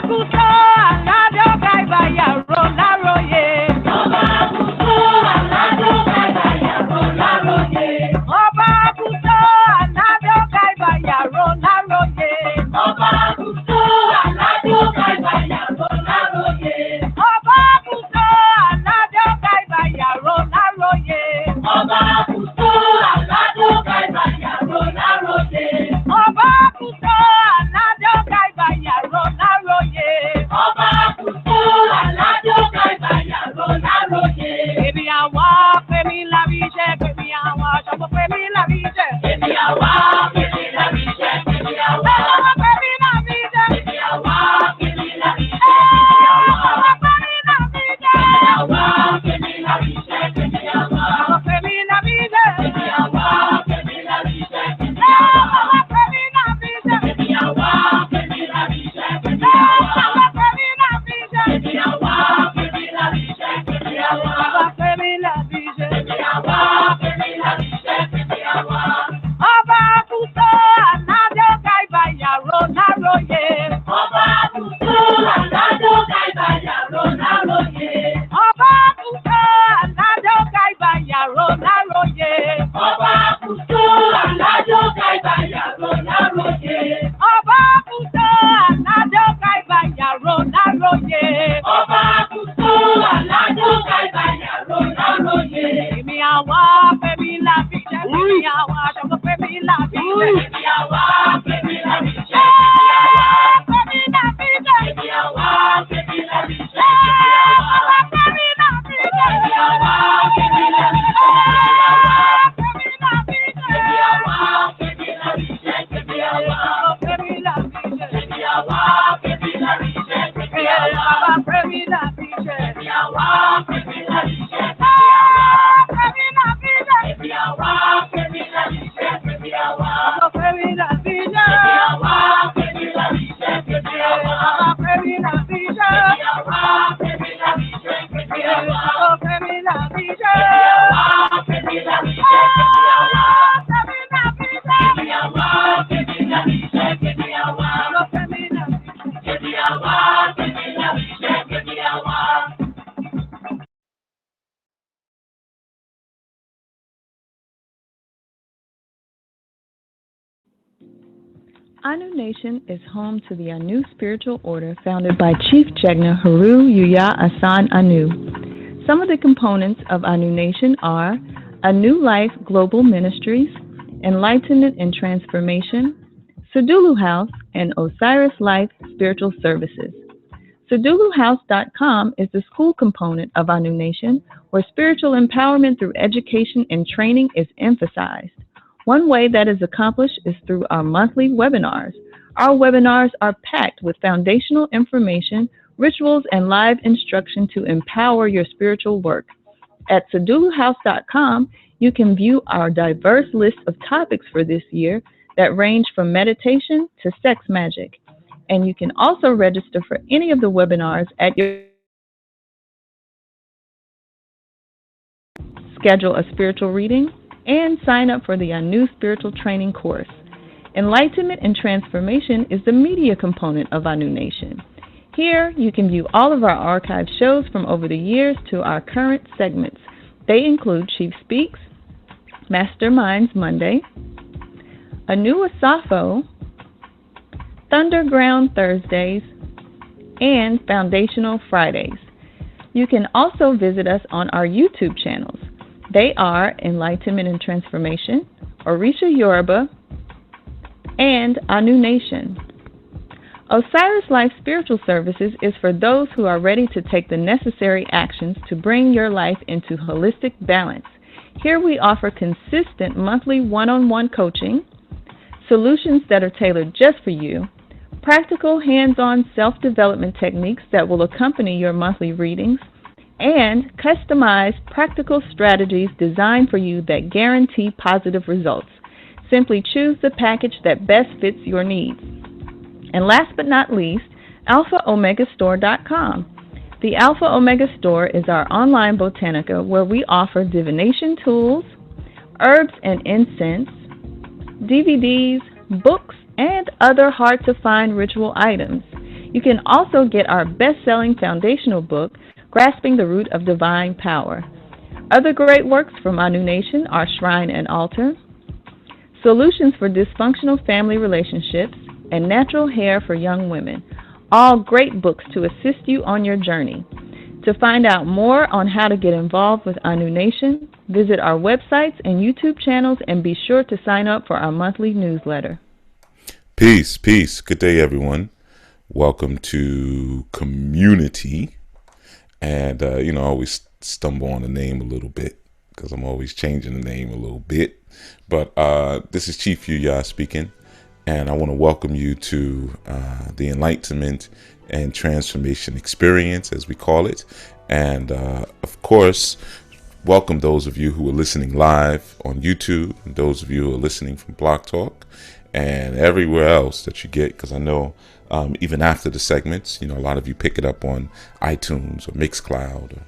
kuso alado kaiba yaro laroye. Ọba kuso alado kaiba yaro laroye. Ọba kuso alado kaiba yaro laroye. Ọba kuso alado kaiba yaro laroye. Ọba kuso alado kaiba yaro laroye. Ọba kuso alado kaiba yaro laroye. Ọba kuso alado kaiba yaro laroye. Ọba kuso alado kaiba yaro laroye. Èmi àwa fẹ́mi lábíjẹ́, fẹ́mi àwa ṣọmọ fẹ́mi lábíjẹ́. Èmi àwa fẹ́mi lábíjẹ́, fẹ́mi àwa. Ẹ̀lọ́wọ́ fẹ́mi lábíjẹ́. Èmi àwa fẹ́mi lábíjẹ́, fẹ́mi àwa. Fẹ́mi lábíjẹ́. Èmi àwa fẹ́mi lábíjẹ́, fẹ́mi àwa. Fẹ́mi lábíjẹ́. Èmi àwa fẹ́mi lábíjẹ́, fẹ́mi àwa. Fẹ́mi lábíjẹ́. Èmi àwa fẹ́mi lábíjẹ́, fẹ́mi àwa. Fẹ́mi lábíjẹ́. Èmi àwa fẹ́mi lábíjẹ́, fẹ́mi àwa. Fẹ́mi lábíjẹ́. Èmi àwa fẹ́mi lábíjẹ́, fẹ́mi àwa. Ọba kuso alado kaiba yaro laroye. Ọba kuso alado kaiba yaro laroye. Ọba kuso alado kaiba yaro laroye. Ọba kuso alado kaiba yaro laroye. Ọba kuso alado kaiba yaro laroye. Ọba kuso alado kaiba yaro laroye. Èmi àwa fẹ́mi lábíjẹ́, èmi àwa ṣọmọ fẹ́mi lábíjẹ́. Èmi àwa fẹ́mi lábíjẹ́, fẹ́mi lábíjẹ́. Èmi àwa fẹ́mi lábíjẹ́, àwa fẹ́mi lábíjẹ́. Èmi àwa fẹ́mi lábíjẹ́, fẹ́mi lábíjẹ́. Èmi àwa fẹ́mi lábíjẹ́, fẹ́mi àwa. Fẹ́mi lábíjẹ́. Èmi àwa fẹ́mi lábíjẹ́, fẹ́mi àwa. Fẹ́mi lábíjẹ́. Èmi àwa fẹ́mi lábíjẹ́, fẹ́mi àwa. Fẹ́mi lábíjẹ́. Èmi àwa fẹ́mi lábíjẹ́, fẹ́mi àwa. Fẹ́mi lábíjẹ́. Èmi àwa fẹ́mi lábíjẹ́, fẹ́mi àwa. Fẹ́mi lábíjẹ́. Èmi àwa fẹ́mi lábíjẹ́, fẹ́mi àwa. Fẹ́mi lábíjẹ́. Èmi àwa fẹ́mi lábíjẹ́, fẹ́mi àwa. Fẹ́mi lábíjẹ́. Èmi àwa fẹ́mi lábíjẹ́, fẹ́mi àwa. Fẹ́mi lábíjẹ́. Èmi àwa fẹ́mi lábíjẹ́, fẹ́mi àwa. Anu Nation is home to the Anu spiritual order founded by Chief Jegna Haru Yuya Asan Anu. Some of the components of Anu Nation are Anu Life Global Ministries, Enlightenment and Transformation, Sadulu House, and Osiris Life Spiritual Services. SaduluHouse.com is the school component of Anu Nation, where spiritual empowerment through education and training is emphasized. One way that is accomplished is through our monthly webinars. Our webinars are packed with foundational information, rituals, and live instruction to empower your spiritual work. At SaduluHouse.com, you can view our diverse list of topics for this year that range from meditation to sex magic. And you can also register for any of the webinars at your schedule a spiritual reading, and sign up for the Anu Spiritual Training course. Enlightenment and Transformation is the media component of Anu Nation. Here, you can view all of our archived shows from over the years to our current segments. They include Chief Speaks, Masterminds Monday, Anu Asafo, Thunderground Thursdays, and Foundational Fridays. You can also visit us on our YouTube channels. They are Enlightenment and Transformation, Orisha Yoruba, and Anu Nation. Osiris Life Spiritual Services is for those who are ready to take the necessary actions to bring your life into holistic balance. Here we offer consistent monthly one-on-one coaching, solutions that are tailored just for you, practical hands-on self-development techniques that will accompany your monthly readings, and customized practical strategies designed for you that guarantee positive results. Simply choose the package that best fits your needs. And last but not least, AlphaOmegaStore.com. The Alpha Omega Store is our online botanica where we offer divination tools, herbs and incense, DVDs, books, and other hard-to-find ritual items. You can also get our best-selling foundational book, Grasping the Root of Divine Power. Other great works from our new nation are Shrine and Altar, Solutions for Dysfunctional Family Relationships, and Natural Hair for Young Women. All great books to assist you on your journey. To find out more on how to get involved with our new nation, visit our websites and YouTube channels and be sure to sign up for our monthly newsletter. Peace, peace. Good day, everyone. Welcome to Community. And, I always stumble on the name a little bit because I'm always changing the name a little bit. But this is Chief Yuya speaking. And I want to welcome you to the Enlightenment and Transformation Experience, as we call it. And, of course, welcome those of you who are listening live on YouTube and those of you who are listening from Blog Talk and everywhere else that you get, because I know even after the segments, a lot of you pick it up on iTunes or Mixcloud or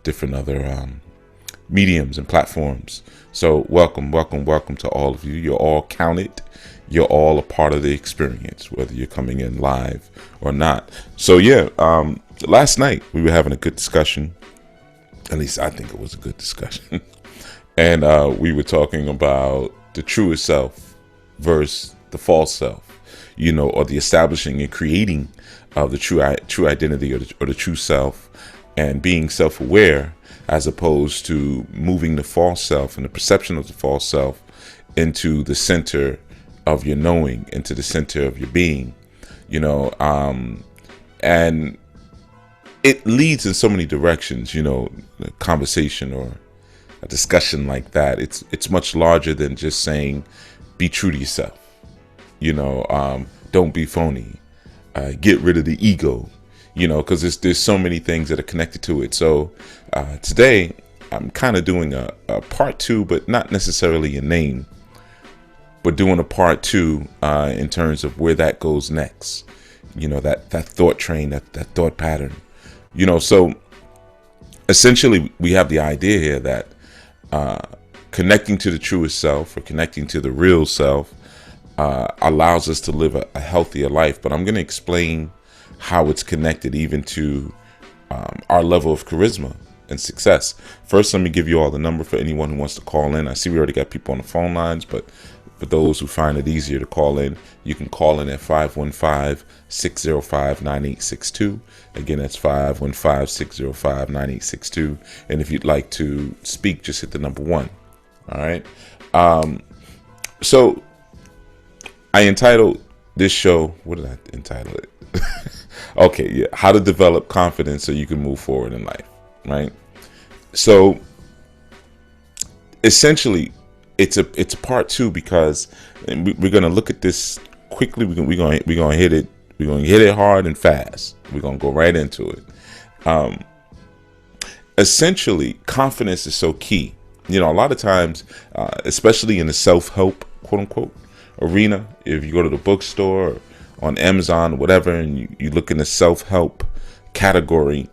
different other mediums and platforms. So welcome to all of you. You're all counted. You're all a part of the experience, whether you're coming in live or not. So last night we were having a good discussion. At least I think it was a good discussion. And we were talking about the truest self versus the false self, or the establishing and creating of the true identity or the true self, and being self-aware as opposed to moving the false self and the perception of the false self into the center of your knowing, into the center of your being, and it leads in so many directions, a conversation or a discussion like that. It's much larger than just saying, be true to yourself, don't be phony, get rid of the ego, because there's so many things that are connected to it. So today I'm kind of doing a part two, but not necessarily a name, but doing a part two in terms of where that goes next, that thought train, that thought pattern, so essentially we have the idea here that connecting to the truest self or connecting to the real self allows us to live a healthier life. But I'm going to explain how it's connected even to our level of charisma and success. First, let me give you all the number for anyone who wants to call in. I see we already got people on the phone lines, but for those who find it easier to call in, you can call in at 515-605-9862. Again, that's 515-605-9862. And if you'd like to speak, just hit the number 1. All right. So I entitled this show, what did I entitle it? Okay, yeah. How to develop confidence so you can move forward in life, right? So essentially, it's a part two because we're gonna look at this quickly. We're gonna hit it. We're gonna hit it hard and fast. We're gonna go right into it. Essentially, confidence is so key. A lot of times, especially in the self-help, quote unquote, arena, if you go to the bookstore or on Amazon or whatever, and you look in the self-help category,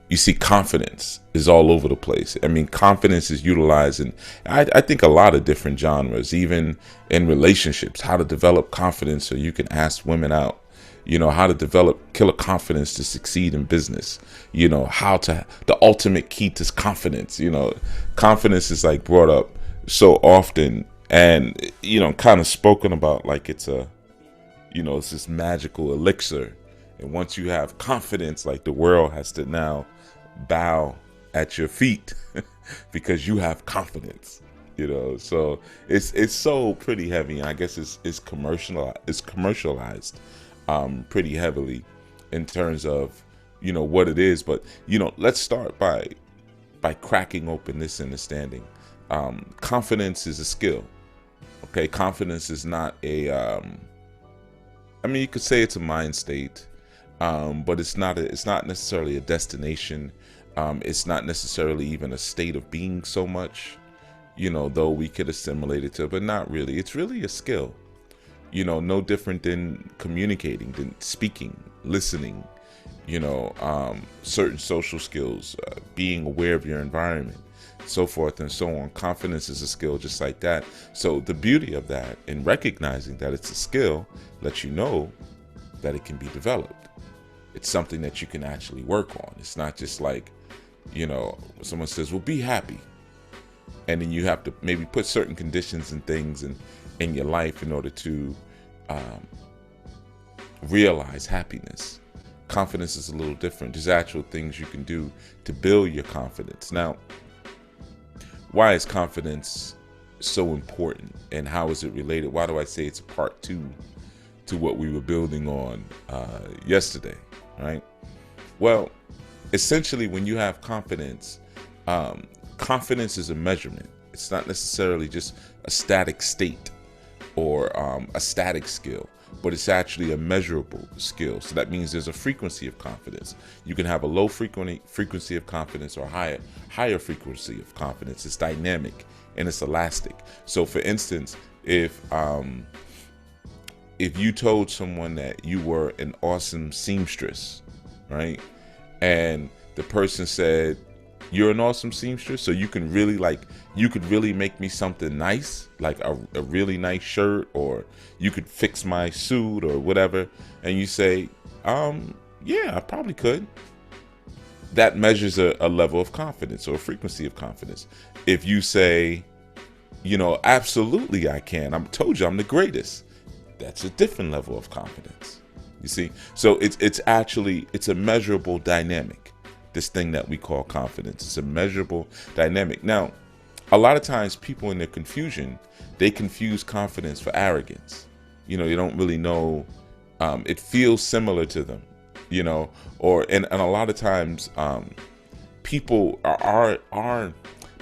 you see confidence is all over the place. I mean, confidence is utilized in, I think, a lot of different genres, even in relationships, how to develop confidence so you can ask women out, how to develop killer confidence to succeed in business, the ultimate key to confidence, confidence is like brought up so often and, kind of spoken about like it's it's this magical elixir. And once you have confidence, like the world has to now bow at your feet because you have confidence, so it's so pretty heavy. I guess it's commercialized pretty heavily in terms of what it is. But let's start by cracking open this understanding. Confidence is a skill. Okay, confidence is not a you could say it's a mind state, but it's not necessarily a destination. It's not necessarily even a state of being so much, though we could assimilate it to, but not really. It's really a skill, no different than communicating, than speaking, listening, certain social skills, being aware of your environment, so forth and so on. Confidence is a skill just like that. So the beauty of that in recognizing that it's a skill lets you know that it can be developed. It's something that you can actually work on. It's not just like, someone says, well, be happy. And then you have to maybe put certain conditions and things in your life in order to realize happiness. Confidence is a little different. There's actual things you can do to build your confidence. Now, why is confidence so important, and how is it related? Why do I say it's a part two to what we were building on yesterday, right? Well, essentially, when you have confidence, confidence is a measurement. It's not necessarily just a static state or a static skill, but it's actually a measurable skill. So that means there's a frequency of confidence. You can have a low frequency of confidence or a higher frequency of confidence. It's dynamic and it's elastic. So for instance, if you told someone that you were an awesome seamstress, right? And the person said, you're an awesome seamstress, so you could really make me something nice, like a really nice shirt, or you could fix my suit or whatever. And you say, yeah, I probably could. That measures a level of confidence or a frequency of confidence. If you say, absolutely I can. I told you I'm the greatest. That's a different level of confidence. You see? So it's a measurable dynamic. This thing that we call confidence. It's a measurable dynamic. Now, a lot of times people in their confusion, they confuse confidence for arrogance. They don't really know. It feels similar to them, and a lot of times people are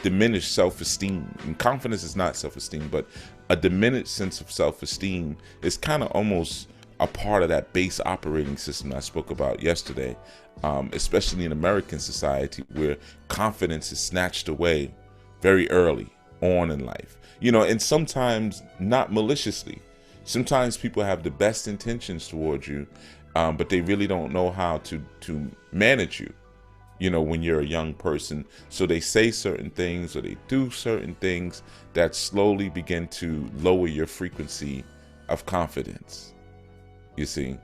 diminished self-esteem. And confidence is not self-esteem, but a diminished sense of self-esteem is kind of almost a part of that base operating system I spoke about yesterday, especially in American society, where confidence is snatched away very early on in life, and sometimes not maliciously. Sometimes people have the best intentions towards you, but they really don't know how to manage you, when you're a young person. So they say certain things or they do certain things that slowly begin to lower your frequency of confidence. You see,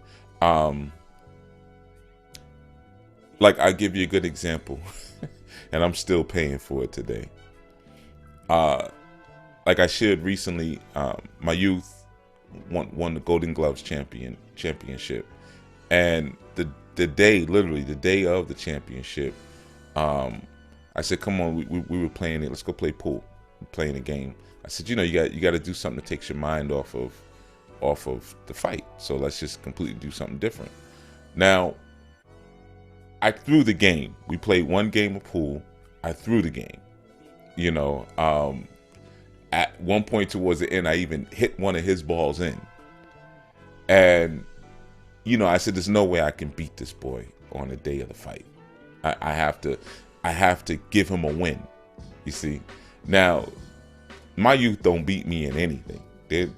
like I'll give you a good example, and I'm still paying for it today. Like I shared recently, my youth won the Golden Gloves championship, and the day of the championship, I said, "Come on, we were playing it. Let's go play pool. We're playing a game." I said, you got to do something that takes your mind off of the fight. So let's just completely do something different. Now, I threw the game. We played one game of pool. I threw the game. At one point towards the end, I even hit one of his balls in. And, I said, there's no way I can beat this boy on the day of the fight. I have to give him a win. You see? Now, my youth don't beat me in anything. They're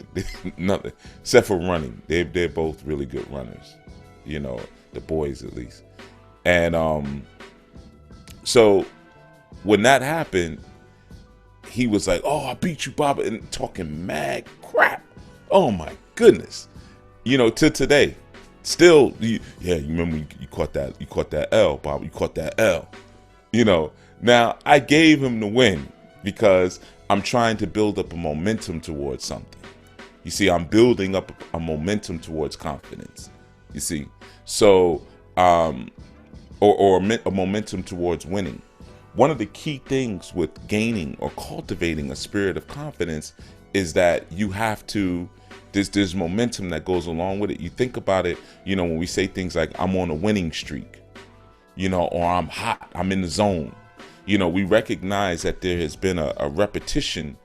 nothing except for running. They're both really good runners, the boys at least. And so when that happened, he was like, "Oh, I beat you, Bob," and talking mad crap. Oh my goodness, to today, still, you remember you caught that L, Bob. You caught that L. Now I gave him the win because I'm trying to build up a momentum towards something. You see, I'm building up a momentum towards confidence. You see, so or a momentum towards winning. One of the key things with gaining or cultivating a spirit of confidence is that you have to. There's momentum that goes along with it. You think about it. When we say things like "I'm on a winning streak," or "I'm hot," "I'm in the zone." We recognize that there has been a repetition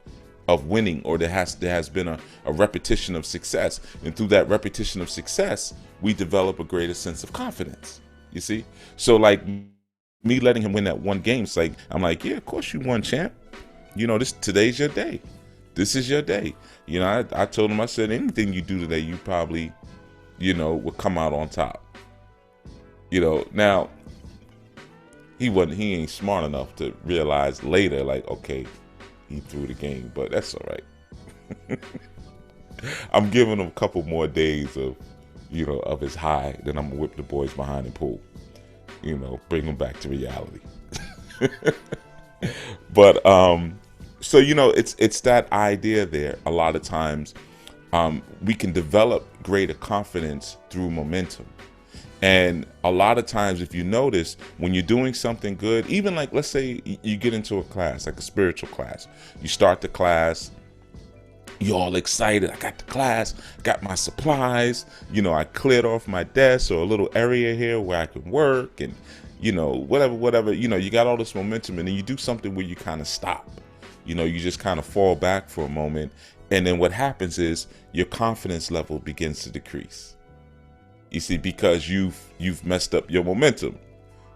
of winning, or there has been a repetition of success. And through that repetition of success, we develop a greater sense of confidence. You see? So like me letting him win that one game, it's like, I'm like, yeah, of course you won, champ. Today's your day. This is your day. I told him, I said, anything you do today, you probably, will come out on top. Now, he ain't smart enough to realize later, like, okay, he threw the game, but that's all right. I'm giving him a couple more days of his high, then I'm gonna whip the boys behind and pull, bring them back to reality. But so it's that idea there. A lot of times, we can develop greater confidence through momentum. And a lot of times, if you notice, when you're doing something good, even like, let's say you get into a class, like a spiritual class, you start the class, you're all excited. I got the class, got my supplies, I cleared off my desk or a little area here where I can work and, whatever, you got all this momentum, and then you do something where you kind of stop, you just kind of fall back for a moment. And then what happens is your confidence level begins to decrease. You see, because you've messed up your momentum,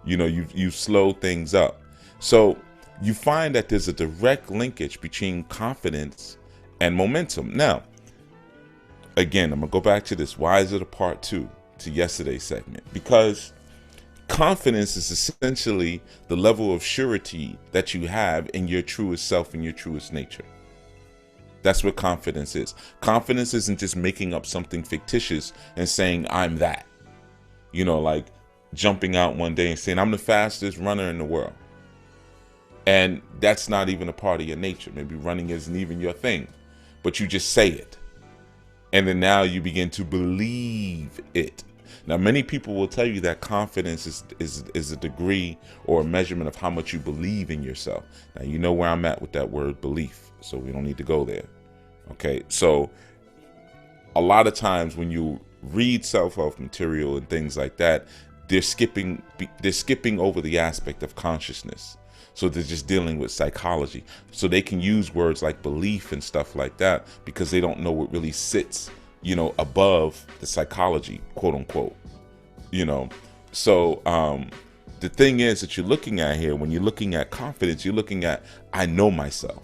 you've slowed things up. So you find that there's a direct linkage between confidence and momentum. Now, again, I'm gonna go back to this. Why is it a part 2 to yesterday's segment? Because confidence is essentially the level of surety that you have in your truest self and your truest nature. That's what confidence is. Confidence isn't just making up something fictitious and saying, I'm that. Like jumping out one day and saying, I'm the fastest runner in the world. And that's not even a part of your nature. Maybe running isn't even your thing, but you just say it. And then now you begin to believe it. Now, many people will tell you that confidence is a degree or a measurement of how much you believe in yourself. Now, you know where I'm at with that word belief, so we don't need to go there. Okay, so a lot of times when you read self-help material and things like that, they're skipping over the aspect of consciousness. So they're just dealing with psychology. So they can use words like belief and stuff like that because they don't know what really sits, above the psychology, quote unquote. So the thing is that you're looking at here, when you're looking at confidence, you're looking at, I know myself.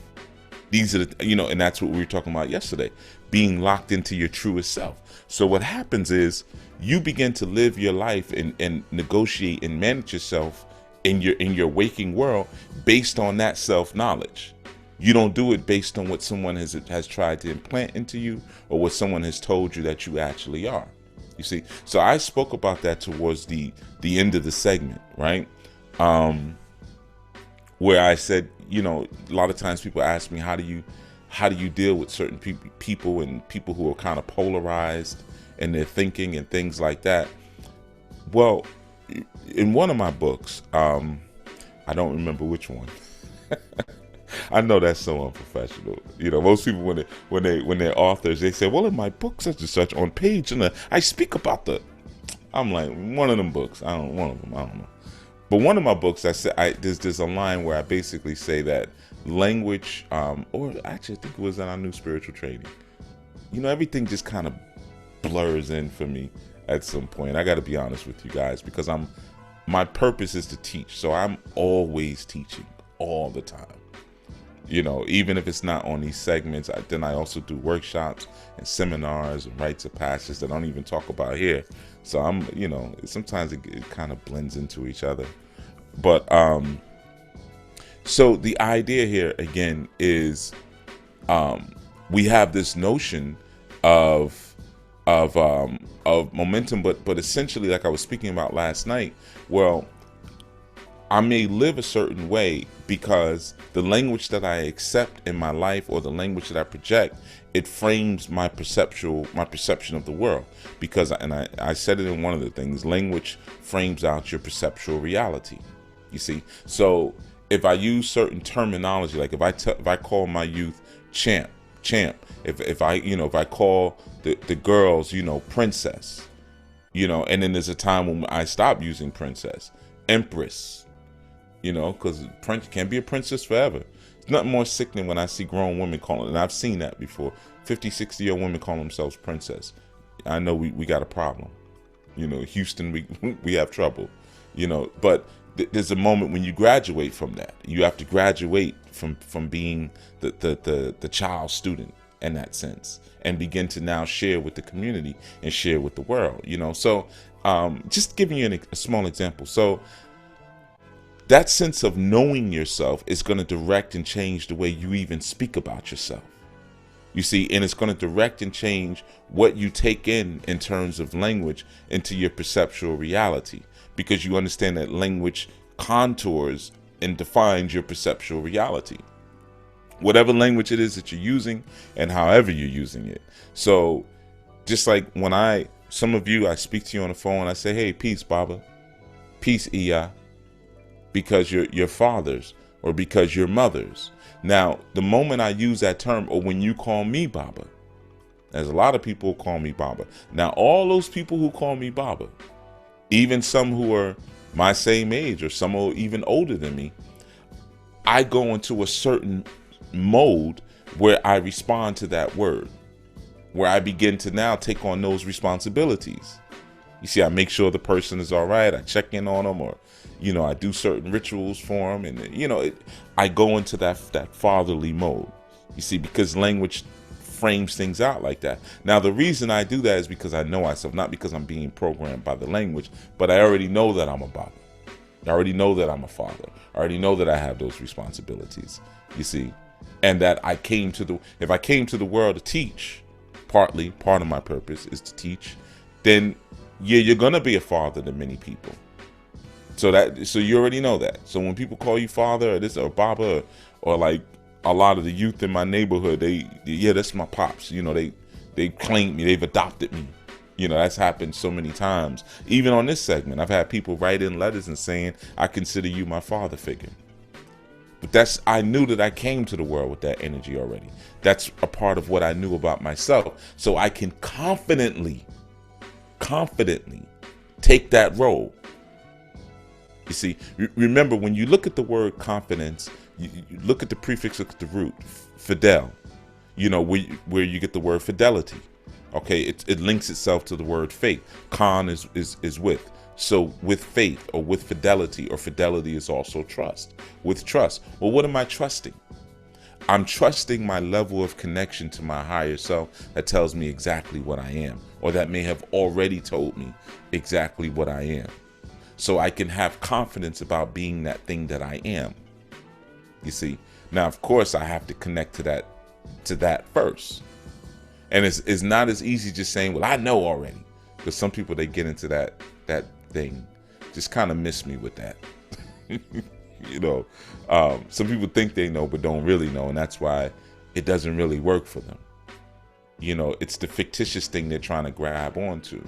These are the, and that's what we were talking about yesterday, being locked into your truest self. So what happens is you begin to live your life and negotiate and manage yourself in your waking world based on that self-knowledge. You don't do it based on what someone has tried to implant into you or what someone has told you that you actually are. You see, so I spoke about that towards the end of the segment, right? Where I said, a lot of times people ask me, how do you deal with certain people and people who are kind of polarized in their thinking and things like that? Well, in one of my books, I don't remember which one. I know that's so unprofessional. Most people when they're authors, they say, well, in my book such and such on page, and I speak about I'm like, one of them books. I don't know. But one of my books, there's a line where I basically say that language, or actually I think it was in our new spiritual training. Everything just kind of blurs in for me at some point. I got to be honest with you guys, because my purpose is to teach. So I'm always teaching all the time. Even if it's not on these segments, then I also do workshops and seminars and rites of passage that I don't even talk about here. So I'm, sometimes it kind of blends into each other. But so the idea here again is we have this notion of momentum, but essentially, like I was speaking about last night, well, I may live a certain way because the language that I accept in my life or the language that I project, it frames my perception of the world. Because, and I said it in one of the things, language frames out your perceptual reality. You see, so if I use certain terminology, like if I call my youth champ, if I call the girls, princess, and then there's a time when I stop using princess, empress. Because can't be a princess forever. It's nothing more sickening when I see grown women calling, and I've seen that before, 50, 60-year-old women calling themselves princess. I know we got a problem. Houston, we have trouble. But there's a moment when you graduate from that. You have to graduate from being the child student in that sense, and begin to now share with the community and share with the world. So just giving you a small example. So that sense of knowing yourself is going to direct and change the way you even speak about yourself. You see, and it's going to direct and change what you take in terms of language into your perceptual reality, because you understand that language contours and defines your perceptual reality, whatever language it is that you're using and however you're using it. So just like when some of you, I speak to you on the phone, I say, hey, peace, Baba, peace, Iya, because you're your fathers or because you're mothers. Now, the moment I use that term, or when you call me Baba, there's a lot of people who call me Baba. Now, all those people who call me Baba, even some who are my same age or some are even older than me, I go into a certain mode where I respond to that word, where I begin to now take on those responsibilities. You see, I make sure the person is all right. I check in on them, or, I do certain rituals for them. And, I go into that fatherly mode, you see, because language frames things out like that. Now, the reason I do that is because I know myself, not because I'm being programmed by the language, but I already know that I'm a Baba. I already know that I'm a father. I already know that I have those responsibilities, you see, and that if I came to the world to teach, part of my purpose is to teach, then yeah, you're going to be a father to many people. So you already know that. So when people call you father or Baba, or like a lot of the youth in my neighborhood, that's my pops. They claim me, they've adopted me. That's happened so many times. Even on this segment, I've had people write in letters and saying, I consider you my father figure. But I knew that I came to the world with that energy already. That's a part of what I knew about myself. So I can confidently take that role. You see, remember, when you look at the word confidence, you look at the prefix, look at the root, fidel, where you get the word fidelity. Okay, it links itself to the word faith. Con is with. So with faith, or with fidelity, or fidelity is also trust. With trust, well, what am I trusting? I'm trusting my level of connection to my higher self that tells me exactly what I am, or that may have already told me exactly what I am. So I can have confidence about being that thing that I am. You see, now, of course, I have to connect to that first. And it's not as easy just saying, well, I know already. Because some people, they get into that thing, just kind of miss me with that. Some people think they know, but don't really know. And that's why it doesn't really work for them. It's the fictitious thing they're trying to grab onto.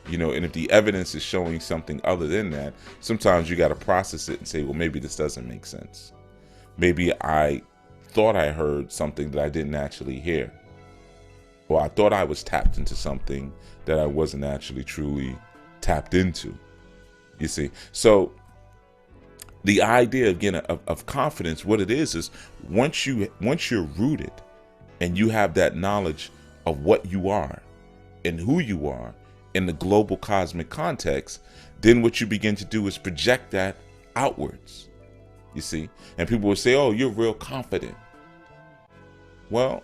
And if the evidence is showing something other than that, sometimes you got to process it and say, well, maybe this doesn't make sense. Maybe I thought I heard something that I didn't actually hear. Or I thought I was tapped into something that I wasn't actually truly tapped into. You see? So the idea, again, of confidence, what it is once you're rooted and you have that knowledge of what you are and who you are in the global cosmic context, then what you begin to do is project that outwards. You see? And people will say, oh, you're real confident. Well,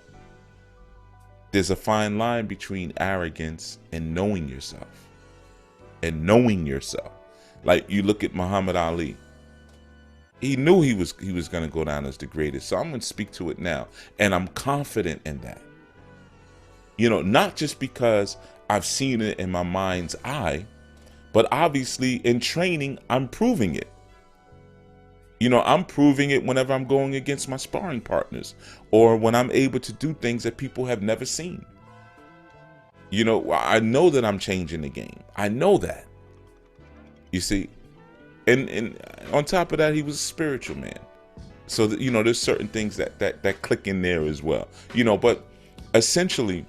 there's a fine line between arrogance and knowing yourself. Like, you look at Muhammad Ali. He knew he was going to go down as the greatest. So I'm going to speak to it now. And I'm confident in that. Not just because I've seen it in my mind's eye, but obviously in training, I'm proving it. I'm proving it whenever I'm going against my sparring partners, or when I'm able to do things that people have never seen. I know that I'm changing the game. I know that. You see, and on top of that, he was a spiritual man. So that, there's certain things that click in there as well. But essentially,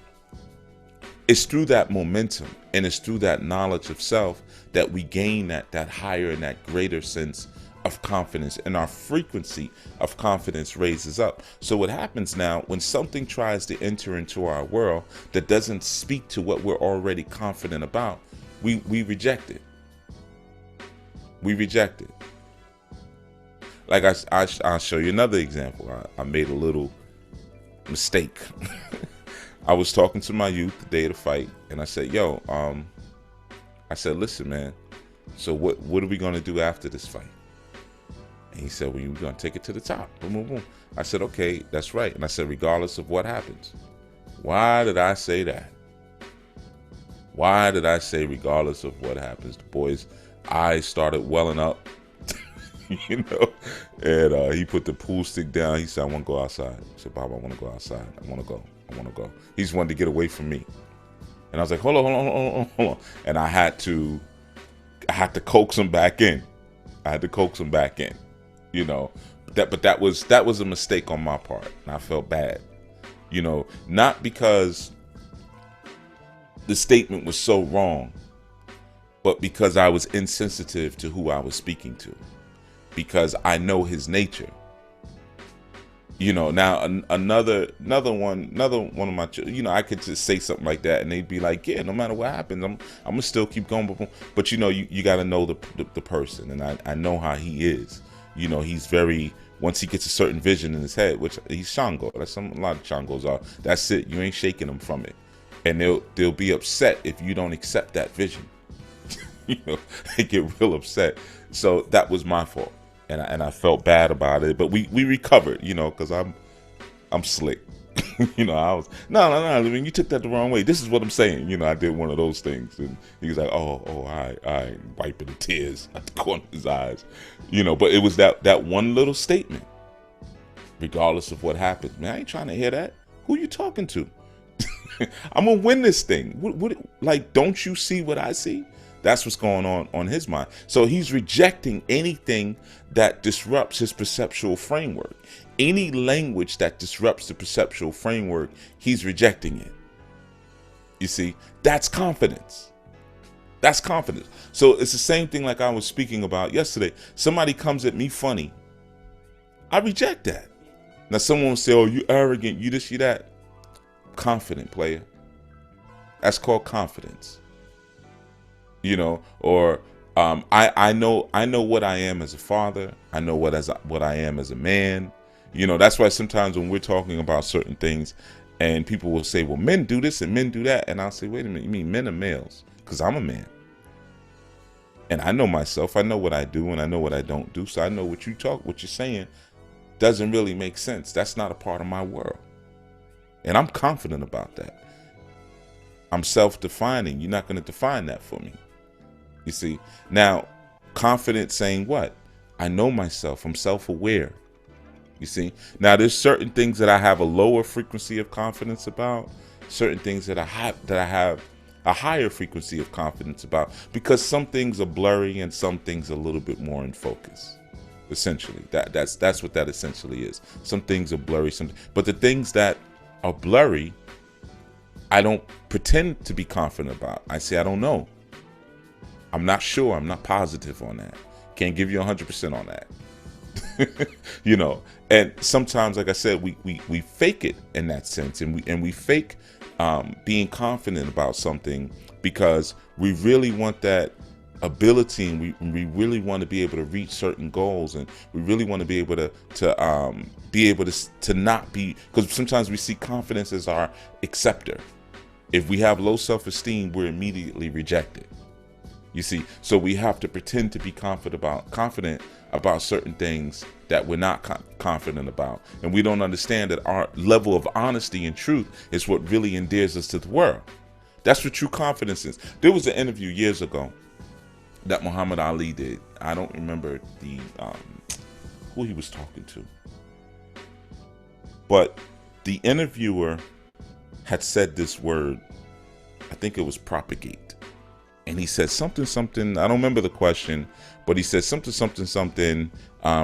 it's through that momentum and it's through that knowledge of self that we gain that higher and that greater sense of confidence, and our frequency of confidence raises up. So what happens now, when something tries to enter into our world that doesn't speak to what we're already confident about, we reject it. We reject it. Like I'll show you another example. I made a little mistake. I was talking to my youth the day of the fight, and I said, I said, listen, man, so what are we going to do after this fight? And he said, well, you're going to take it to the top. Boom, boom, boom. I said, okay, that's right. And I said, regardless of what happens. Why did I say that? Why did I say regardless of what happens? The boy's eyes started welling up, you know, and he put the pool stick down. He said, I want to go outside. I said, Bob, I want to go outside. I want to go. I want to go. He just wanted to get away from me. And I was like, hold on. And I had to coax him back in. You know, but that was a mistake on my part. And I felt bad, you know, not because the statement was so wrong, but because I was insensitive to who I was speaking to, because I know his nature. You know, now another one of my, you know, I could just say something like that and they'd be like, yeah, no matter what happens, I'm gonna still keep going. But you know, you got to know the person, and I know how he is. You know, he's very, once he gets a certain vision in his head, which he's Shango. That's a lot of Shangos are. That's it. You ain't shaking them from it, and they'll be upset if you don't accept that vision. You know, they get real upset. So that was my fault. And I felt bad about it, but we recovered, you know, because I'm slick. You know, I was, no, I mean, you took that the wrong way. This is what I'm saying. You know, I did one of those things. And he was like, all right, wiping the tears at the corner of his eyes. You know, but it was that one little statement, regardless of what happens. Man, I ain't trying to hear that. Who you talking to? I'm going to win this thing. Like, don't you see what I see? That's what's going on his mind. So he's rejecting anything that disrupts his perceptual framework. Any language that disrupts the perceptual framework, he's rejecting it. You see, that's confidence. That's confidence. So it's the same thing like I was speaking about yesterday. Somebody comes at me funny. I reject that. Now someone will say, oh, you arrogant, you this, you that. Confident, player. That's called confidence. You know, or I know what I am as a father. I know what I am as a man. You know, that's why sometimes when we're talking about certain things, and people will say, "Well, men do this and men do that," and I'll say, "Wait a minute, you mean men are males?" Because I'm a man, and I know myself. I know what I do, and I know what I don't do. So I know what you're saying doesn't really make sense. That's not a part of my world, and I'm confident about that. I'm self-defining. You're not going to define that for me. You see, now, confident saying what? I know myself. I'm self-aware. You see, now there's certain things that I have a lower frequency of confidence about, certain things that I have a higher frequency of confidence about, because some things are blurry and some things are a little bit more in focus. Essentially, that's what that essentially is. Some things are blurry, but the things that are blurry, I don't pretend to be confident about. I say I don't know. I'm not sure. I'm not positive on that. Can't give you 100% on that. You know, and sometimes, like I said, we fake it in that sense, and we fake being confident about something because we really want that ability, and we really want to be able to reach certain goals, and we really want to be able to not be, because sometimes we see confidence as our acceptor. If we have low self-esteem, we're immediately rejected. You see, so we have to pretend to be confident about certain things that we're not confident about. And we don't understand that our level of honesty and truth is what really endears us to the world. That's what true confidence is. There was an interview years ago that Muhammad Ali did. I don't remember who he was talking to. But the interviewer had said this word, I think it was propagate. And he said something, I don't remember the question, but he said something,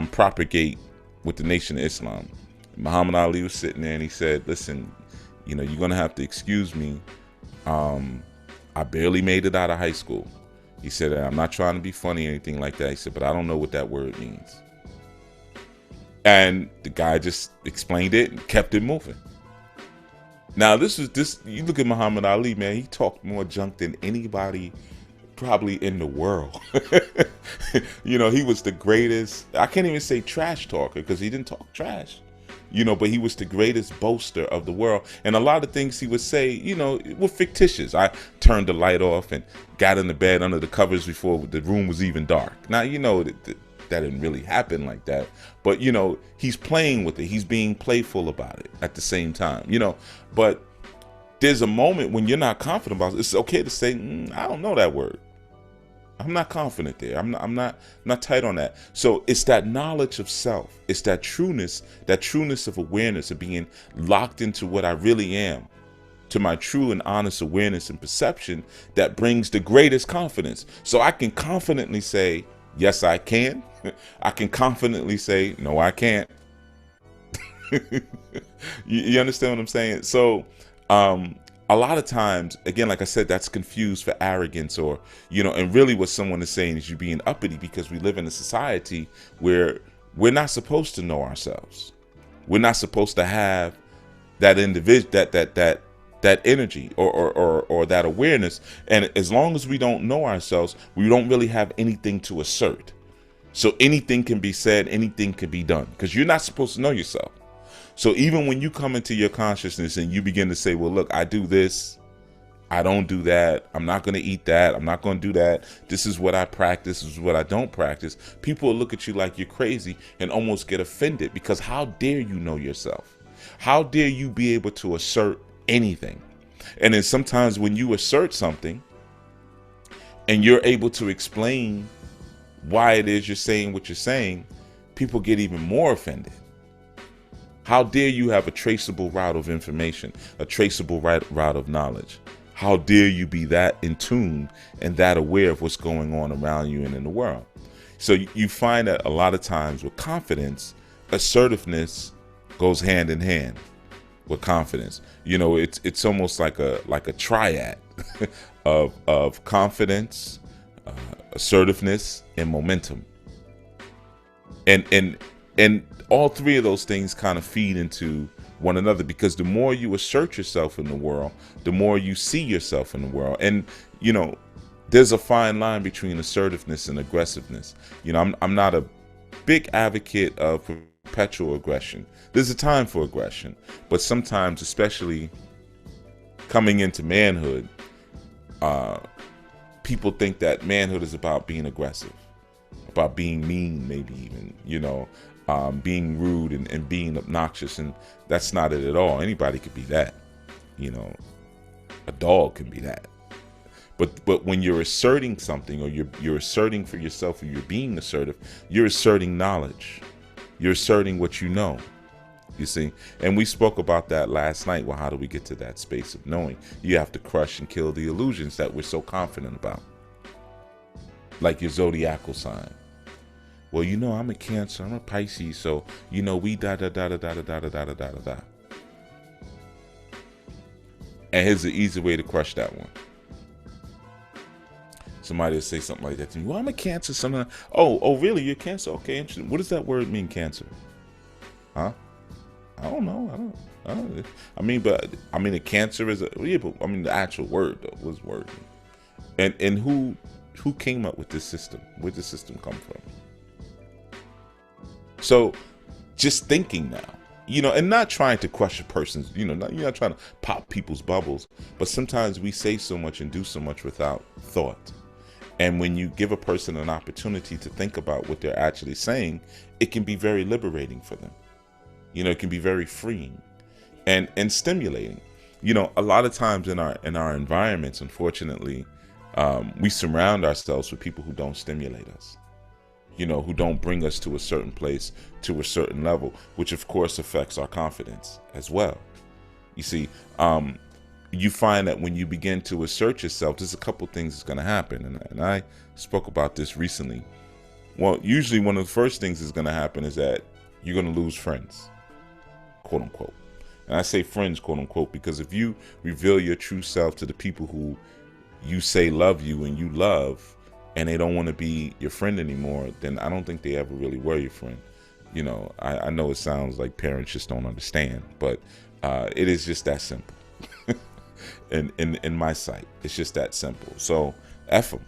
propagate with the Nation of Islam. Muhammad Ali was sitting there and he said, listen, you know, you're going to have to excuse me. I barely made it out of high school. He said, I'm not trying to be funny or anything like that. He said, but I don't know what that word means. And the guy just explained it and kept it moving. Now, you look at Muhammad Ali, man, he talked more junk than anybody probably in the world. You know, he was the greatest. I can't even say trash talker because he didn't talk trash, you know, but he was the greatest boaster of the world. And a lot of things he would say, you know, were fictitious. I turned the light off and got in the bed under the covers before the room was even dark. Now, you know, that didn't really happen like that. But, you know, he's playing with it. He's being playful about it at the same time, you know. But there's a moment when you're not confident about it. It's okay to say, I don't know that word. I'm not confident there. I'm not tight on that. So it's that knowledge of self. It's that trueness of awareness, of being locked into what I really am, to my true and honest awareness and perception, that brings the greatest confidence. So I can confidently say, yes, I can. I can confidently say, no, I can't. you understand what I'm saying? So, a lot of times, again, like I said, that's confused for arrogance, or, and really what someone is saying is you being uppity, because we live in a society where we're not supposed to know ourselves. We're not supposed to have that individual, that energy or that awareness. And as long as we don't know ourselves, we don't really have anything to assert. So anything can be said, anything can be done, because you're not supposed to know yourself. So even when you come into your consciousness and you begin to say, well, look, I do this, I don't do that, I'm not going to eat that, I'm not going to do that, this is what I practice, this is what I don't practice, people will look at you like you're crazy and almost get offended, because how dare you know yourself? How dare you be able to assert anything? And then sometimes when you assert something and you're able to explain why it is you're saying what you're saying, people get even more offended. How dare you have a traceable route of information, a traceable route of knowledge? How dare you be that in tune and that aware of what's going on around you and in the world? So you find that a lot of times with confidence, assertiveness goes hand in hand with confidence. It's almost like a triad of confidence, assertiveness, and momentum. And all three of those things kind of feed into one another, because the more you assert yourself in the world, the more you see yourself in the world. And there's a fine line between assertiveness and aggressiveness. I'm not a big advocate of perpetual aggression. There's a time for aggression, but sometimes, especially coming into manhood, people think that manhood is about being aggressive, about being mean, maybe even, being rude and being obnoxious, and that's not it at all. Anybody could be that. A dog can be that. But when you're asserting something, or you're asserting for yourself, or you're being assertive, you're asserting knowledge. You're asserting what you know. You see? And we spoke about that last night. Well, how do we get to that space of knowing? You have to crush and kill the illusions that we're so confident about. Like your zodiacal sign. Well, I'm a Cancer, I'm a Pisces, so we da da da da da da da da da da da. And here's the easy way to crush that one. Somebody will say something like that to me. Well, I'm a Cancer, something. Oh, really? You're Cancer? Okay, interesting. What does that word mean, Cancer? Huh? I don't know. I mean, a Cancer is the actual word though. What's word? And who came up with this system? Where did the system come from? So just thinking now, and not trying to crush a person's, you're not trying to pop people's bubbles, but sometimes we say so much and do so much without thought. And when you give a person an opportunity to think about what they're actually saying, it can be very liberating for them. It can be very freeing and stimulating. A lot of times in our environments, unfortunately, we surround ourselves with people who don't stimulate us. Who don't bring us to a certain place, to a certain level, which of course affects our confidence as well. You see, you find that when you begin to assert yourself, there's a couple things that's going to happen. And I spoke about this recently. Well, usually one of the first things that's going to happen is that you're going to lose friends, quote unquote. And I say friends, quote unquote, because if you reveal your true self to the people who you say love you and you love, and they don't want to be your friend anymore, then I don't think they ever really were your friend. I know it sounds like parents just don't understand, but it is just that simple. in my sight, it's just that simple. So F them.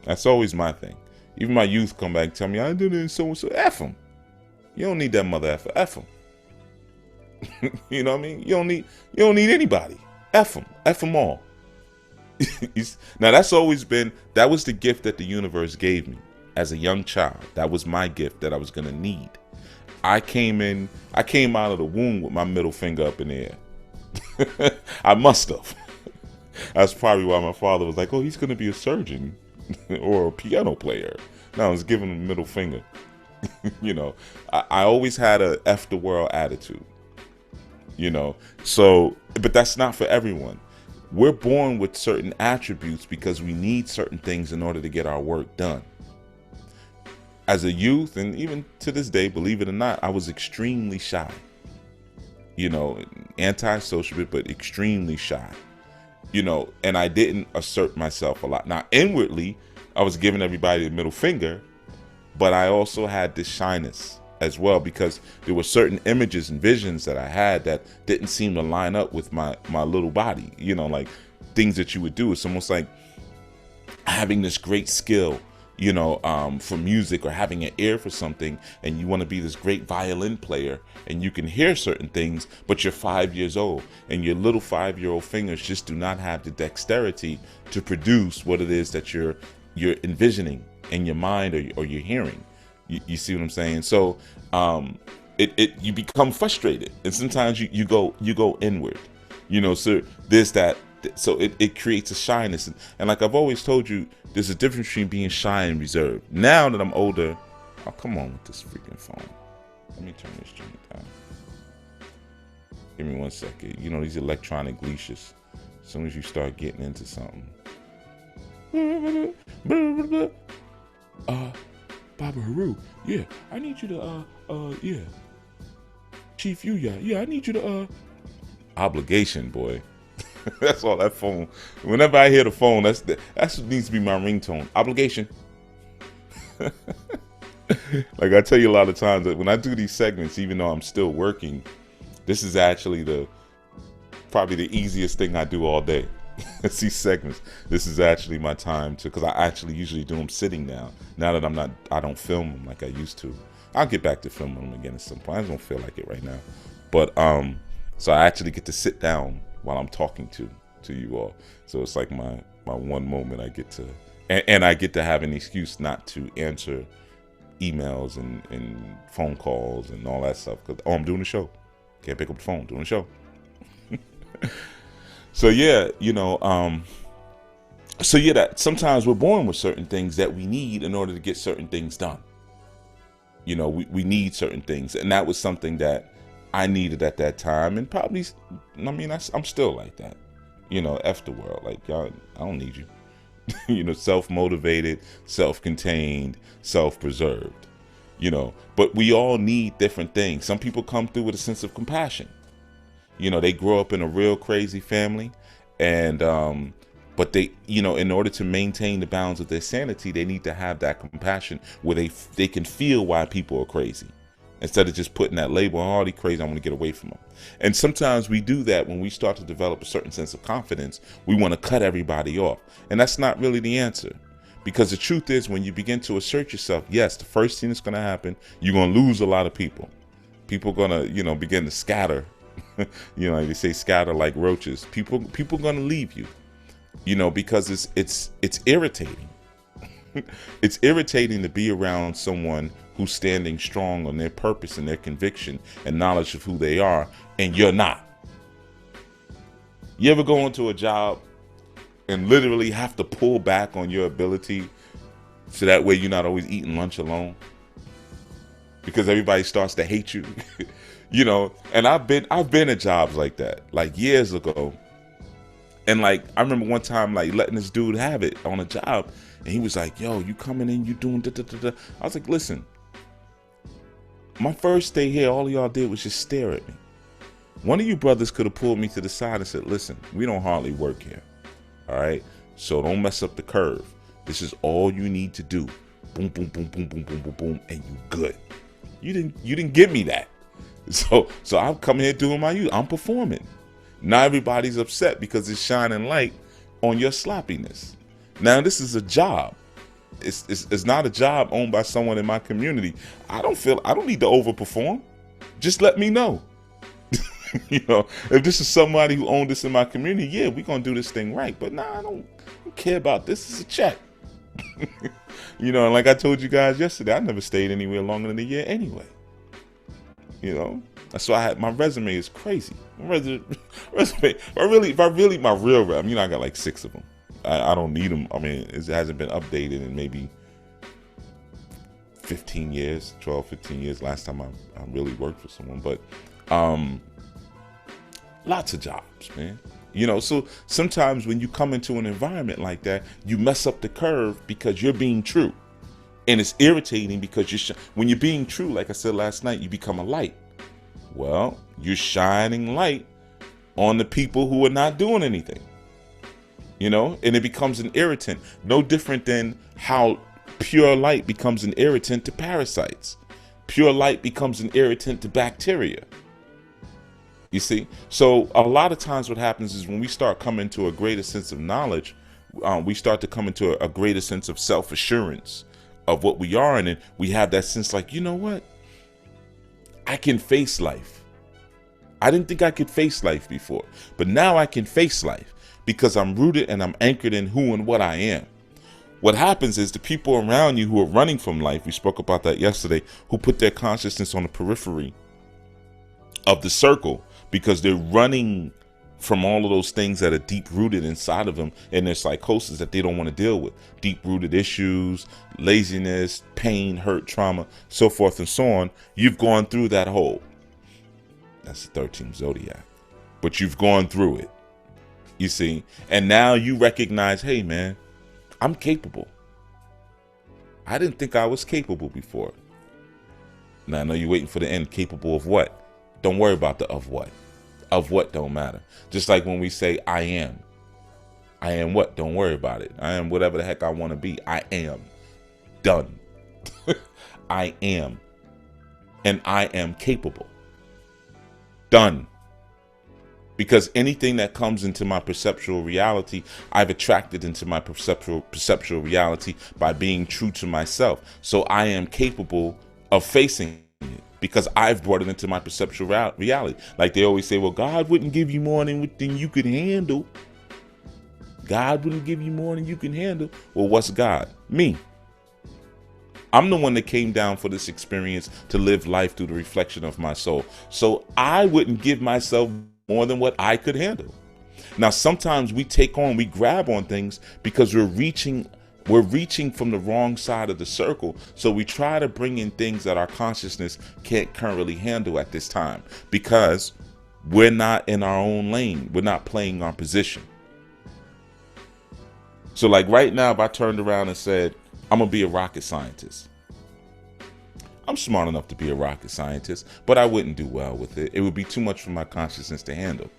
That's always my thing. Even my youth come back and tell me, I did it so and so. F them. You don't need that mother effer. F them. You know what I mean? You don't need anybody. F them. F them all. Now that was the gift that the universe gave me as a young child. That was my gift that I was going to need. I came out of the womb with my middle finger up in the air. I must have. That's probably why my father was like, oh, he's going to be a surgeon or a piano player. No, I was giving him the middle finger. I always had a F the world attitude, so, but that's not for everyone. We're born with certain attributes because we need certain things in order to get our work done. As a youth, and even to this day, believe it or not, I was extremely shy. Antisocial, but extremely shy. And I didn't assert myself a lot. Now, inwardly, I was giving everybody the middle finger, but I also had this shyness as well, because there were certain images and visions that I had that didn't seem to line up with my little body, like things that you would do. It's almost like having this great skill, for music, or having an ear for something, and you want to be this great violin player, and you can hear certain things, but you're 5 years old, and your little 5-year-old fingers just do not have the dexterity to produce what it is that you're envisioning in your mind, or you're hearing. You see what I'm saying? So you become frustrated, and sometimes you go inward, so there's that. So it creates a shyness, and like I've always told you, there's a difference between being shy and reserved. Now that I'm older, oh, come on with this freaking phone. Let me turn this joint down. Give me 1 second. These electronic leashes, as soon as you start getting into something. Baba Haru, yeah, I need you to, yeah. Chief Yuya, yeah, I need you to, obligation, boy. That's all that phone. Whenever I hear the phone, that's what needs to be my ringtone. Obligation. Like I tell you a lot of times that when I do these segments, even though I'm still working, this is actually probably the easiest thing I do all day. It's these segments. This is actually my time because I actually usually do them sitting down. Now that I don't film them like I used to. I'll get back to filming them again at some point. I don't feel like it right now. But so I actually get to sit down while I'm talking to you all. So it's like my one moment I get to, and I get to have an excuse not to answer emails and phone calls and all that stuff, because I'm doing the show. Can't pick up the phone, doing the show. So yeah, that sometimes we're born with certain things that we need in order to get certain things done. We need certain things, and that was something that I needed at that time, and probably, I'm still like that. F the world, like, y'all, I don't need you. Self-motivated, self-contained, self-preserved. But we all need different things. Some people come through with a sense of compassion. They grow up in a real crazy family, and but they, in order to maintain the bounds of their sanity, they need to have that compassion where they can feel why people are crazy, instead of just putting that label, oh, they crazy, I want to get away from them. And sometimes we do that when we start to develop a certain sense of confidence. We want to cut everybody off, and that's not really the answer. Because the truth is, when you begin to assert yourself, yes, the first thing that's going to happen, you're going to lose a lot of people. People are going to, begin to scatter. Like they say, scatter like roaches. People are going to leave you, because it's irritating. It's irritating to be around someone who's standing strong on their purpose and their conviction and knowledge of who they are, and you're not. You ever go into a job and literally have to pull back on your ability so that way you're not always eating lunch alone? Because everybody starts to hate you. And I've been at jobs like that, like years ago. And like, I remember one time, like, letting this dude have it on a job, and he was like, yo, you coming in, you doing da da da da. I was like, listen, my first day here, all y'all did was just stare at me. One of you brothers could have pulled me to the side and said, listen, we don't hardly work here. All right, so don't mess up the curve. This is all you need to do. Boom, boom, boom, boom, boom, boom, boom, boom, and you good. You didn't give me that. So I'm coming here doing my I'm performing. Now everybody's upset because it's shining light on your sloppiness. Now this is a job. It's not a job owned by someone in my community. I don't need to overperform. Just let me know. If this is somebody who owned this in my community, yeah, we're gonna do this thing right. But nah, I don't care about this. It's a check. And like I told you guys yesterday, I never stayed anywhere longer than a year anyway. That's why my resume is crazy. Resume. If I really, my real resume, I got like 6 of them. I don't need them. I mean, it hasn't been updated in maybe 15 years, 12, 15 years. Last time I really worked for someone, but lots of jobs, man. So sometimes when you come into an environment like that, you mess up the curve because you're being true. And it's irritating because when you're being true, like I said last night, you become a light. Well, you're shining light on the people who are not doing anything, and it becomes an irritant. No different than how pure light becomes an irritant to parasites. Pure light becomes an irritant to bacteria. You see? So a lot of times what happens is when we start coming to a greater sense of knowledge, we start to come into a greater sense of self-assurance of what we are. And then we have that sense like, you know what? I can face life. I didn't think I could face life before, but now I can face life because I'm rooted and I'm anchored in who and what I am. What happens is the people around you who are running from life, we spoke about that yesterday, who put their consciousness on the periphery of the circle because they're running from all of those things that are deep rooted inside of them and their psychosis that they don't want to deal with. Deep rooted issues, laziness, pain, hurt, trauma, so forth and so on. You've gone through that hole. That's the 13th zodiac. But you've gone through it. You see? And now you recognize, hey man, I'm capable. I didn't think I was capable before. Now I know you're waiting for the end. Capable of what? Don't worry about the of what. Of what don't matter. Just like when we say I am. I am what? Don't worry about it. I am whatever the heck I want to be. I am. Done. I am. And I am capable. Done. Because anything that comes into my perceptual reality, I've attracted into my perceptual reality by being true to myself. So I am capable of facing it because I've brought it into my perceptual reality. Like they always say, well, God wouldn't give you more than you could handle. God wouldn't give you more than you can handle. Well, what's God? Me. I'm the one that came down for this experience to live life through the reflection of my soul. So I wouldn't give myself more than what I could handle. Now, sometimes we grab on things because we're reaching from the wrong side of the circle. So we try to bring in things that our consciousness can't currently handle at this time because we're not in our own lane. We're not playing our position. So like right now, if I turned around and said, I'm going to be a rocket scientist. I'm smart enough to be a rocket scientist, but I wouldn't do well with it. It would be too much for my consciousness to handle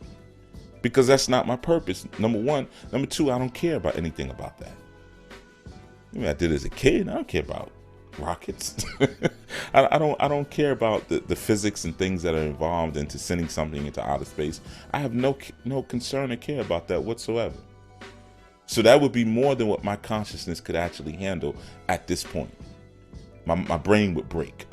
because that's not my purpose. Number one. Number two, I don't care about anything about that. I mean, I did as a kid. I don't care about rockets. I don't care about the physics and things that are involved into sending something into outer space. I have no concern or care about that whatsoever. So that would be more than what my consciousness could actually handle at this point. My brain would break.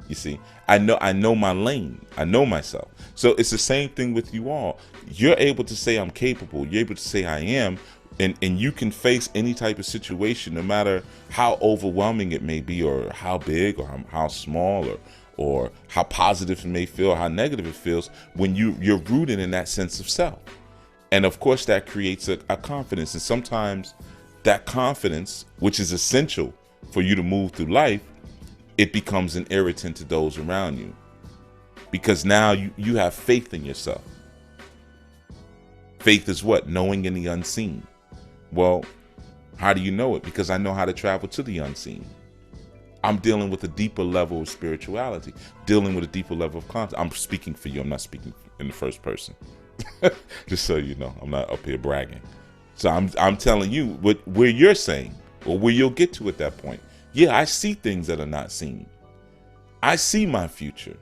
You see, I know my lane. I know myself. So it's the same thing with you all. You're able to say I'm capable. You're able to say I am. And you can face any type of situation, no matter how overwhelming it may be, or how big, or how small, or how positive it may feel, or how negative it feels, when you're rooted in that sense of self. And of course, that creates a confidence. And sometimes that confidence, which is essential for you to move through life, it becomes an irritant to those around you. Because now you have faith in yourself. Faith is what? Knowing in the unseen. Well, how do you know it? Because I know how to travel to the unseen. I'm dealing with a deeper level of spirituality, dealing with a deeper level of content. I'm speaking for you. I'm not speaking in the first person. Just so you know, I'm not up here bragging. So I'm telling you where you're saying, or where you'll get to at that point. Yeah, I see things that are not seen. I see my future.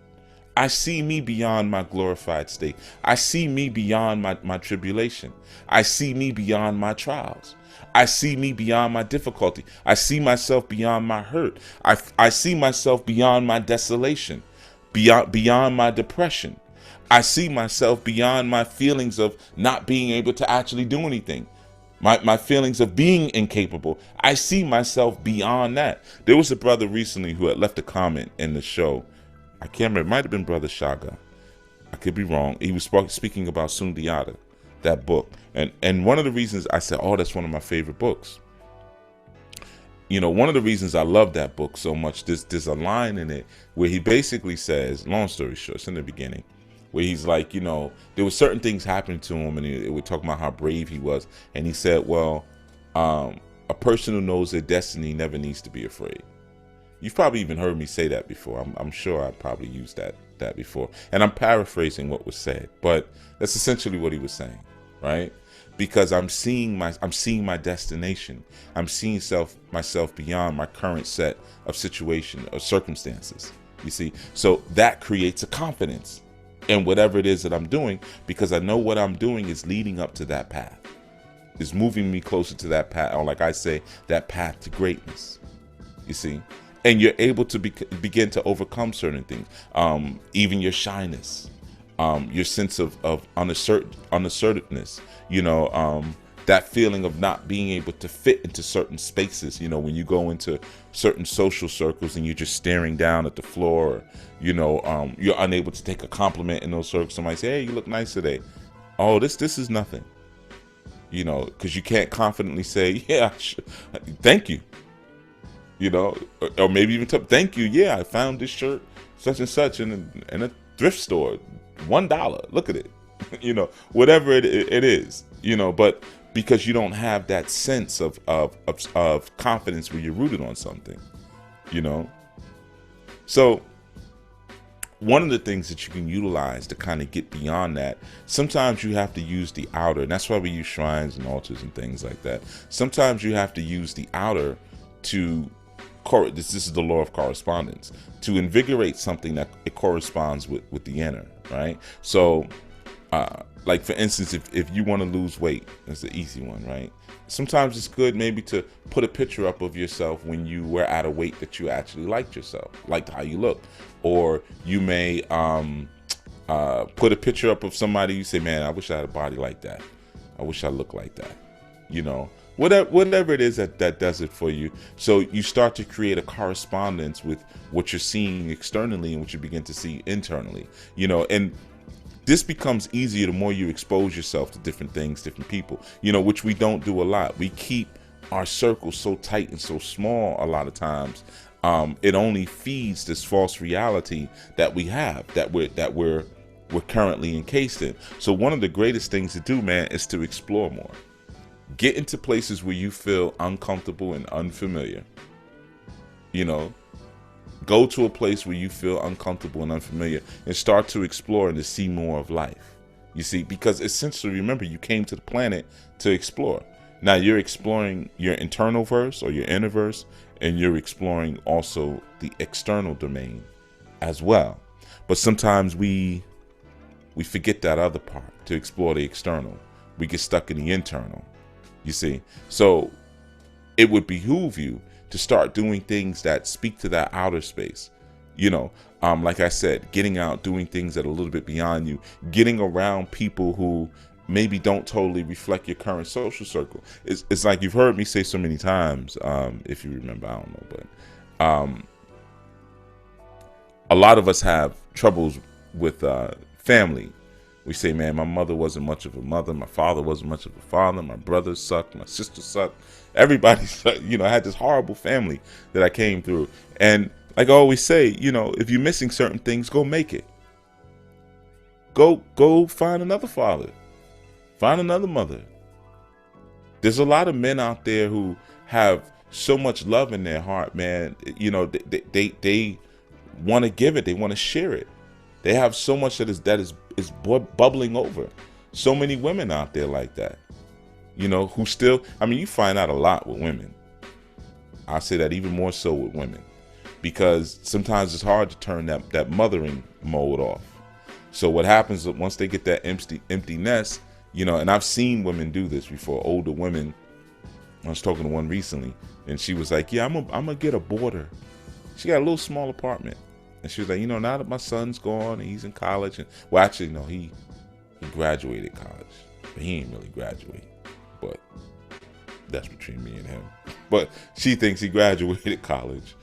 I see me beyond my glorified state. I see me beyond my tribulation. I see me beyond my trials. I see me beyond my difficulty. I see myself beyond my hurt. I see myself beyond my desolation, beyond my depression. I see myself beyond my feelings of not being able to actually do anything. My feelings of being incapable. I see myself beyond that. There was a brother recently who had left a comment in the show. I can't remember. It might have been Brother Shaga. I could be wrong. He was speaking about Sundiata, that book. And one of the reasons I said, oh, that's one of my favorite books. One of the reasons I love that book so much, there's a line in it where he basically says, long story short, it's in the beginning, where he's like, there were certain things happening to him, and it would talk about how brave he was. And he said, well, a person who knows their destiny never needs to be afraid. You've probably even heard me say that before. I'm sure I probably used that before. And I'm paraphrasing what was said, but that's essentially what he was saying, right? Because I'm seeing my destination. I'm seeing myself beyond my current set of situation or circumstances. You see, so that creates a confidence in whatever it is that I'm doing, because I know what I'm doing is leading up to that path. Is moving me closer to that path, or like I say, that path to greatness. You see, and you're able to begin to overcome certain things, even your shyness, your sense of unassertiveness. That feeling of not being able to fit into certain spaces. When you go into certain social circles and you're just staring down at the floor, or, you're unable to take a compliment in those circles. Somebody say, "Hey, you look nice today." Oh, this is nothing. Because you can't confidently say, "Yeah, thank you." Or maybe even thank you. Yeah, I found this shirt, such and such, in a thrift store, $1. Look at it. Whatever it is. But because you don't have that sense of confidence where you're rooted on something. So one of the things that you can utilize to kind of get beyond that, sometimes you have to use the outer, and that's why we use shrines and altars and things like that. Sometimes you have to use the outer to, this is the law of correspondence, to invigorate something that it corresponds with the inner, right? So, like for instance, if you want to lose weight, that's the easy one, right? Sometimes it's good maybe to put a picture up of yourself when you were at a weight that you actually liked how you look. Or you may put a picture up of somebody you say, man, I wish I had a body like that. I wish I looked like that. Whatever it is that does it for you. So you start to create a correspondence with what you're seeing externally and what you begin to see internally. And this becomes easier the more you expose yourself to different things, different people, which we don't do a lot. We keep our circles so tight and so small a lot of times. It only feeds this false reality that we have, that we're currently encased in. So one of the greatest things to do, man, is to explore more. Get into places where you feel uncomfortable and unfamiliar. Go to a place where you feel uncomfortable and unfamiliar and start to explore and to see more of life. You see, because essentially, remember, you came to the planet to explore. Now you're exploring your internal verse or your inner verse, and you're exploring also the external domain as well. But sometimes we forget that other part to explore the external. We get stuck in the internal, you see. So it would behoove you to start doing things that speak to that outer space. Like I said, getting out, doing things that are a little bit beyond you, getting around people who maybe don't totally reflect your current social circle. It's like you've heard me say so many times, if you remember, I don't know, but a lot of us have troubles with family. We say, man, my mother wasn't much of a mother, my father wasn't much of a father, my brother sucked, my sister sucked, everybody sucked. I had this horrible family that I came through. And like I always say, if you're missing certain things, go make it. Go find another father. Find another mother. There's a lot of men out there who have so much love in their heart, man. They want to give it. They want to share it. They have so much that is bubbling over. So many women out there like that, who still, you find out a lot with women. I say that even more so with women, because sometimes it's hard to turn that mothering mode off. So what happens once they get that empty nest, and I've seen women do this before, older women. I was talking to one recently, and she was like, yeah, I'm gonna get a boarder. She got a little small apartment. And she was like, now that my son's gone and he's in college, and well, actually, no, he graduated college, but he ain't really graduate. But that's between me and him. But she thinks he graduated college,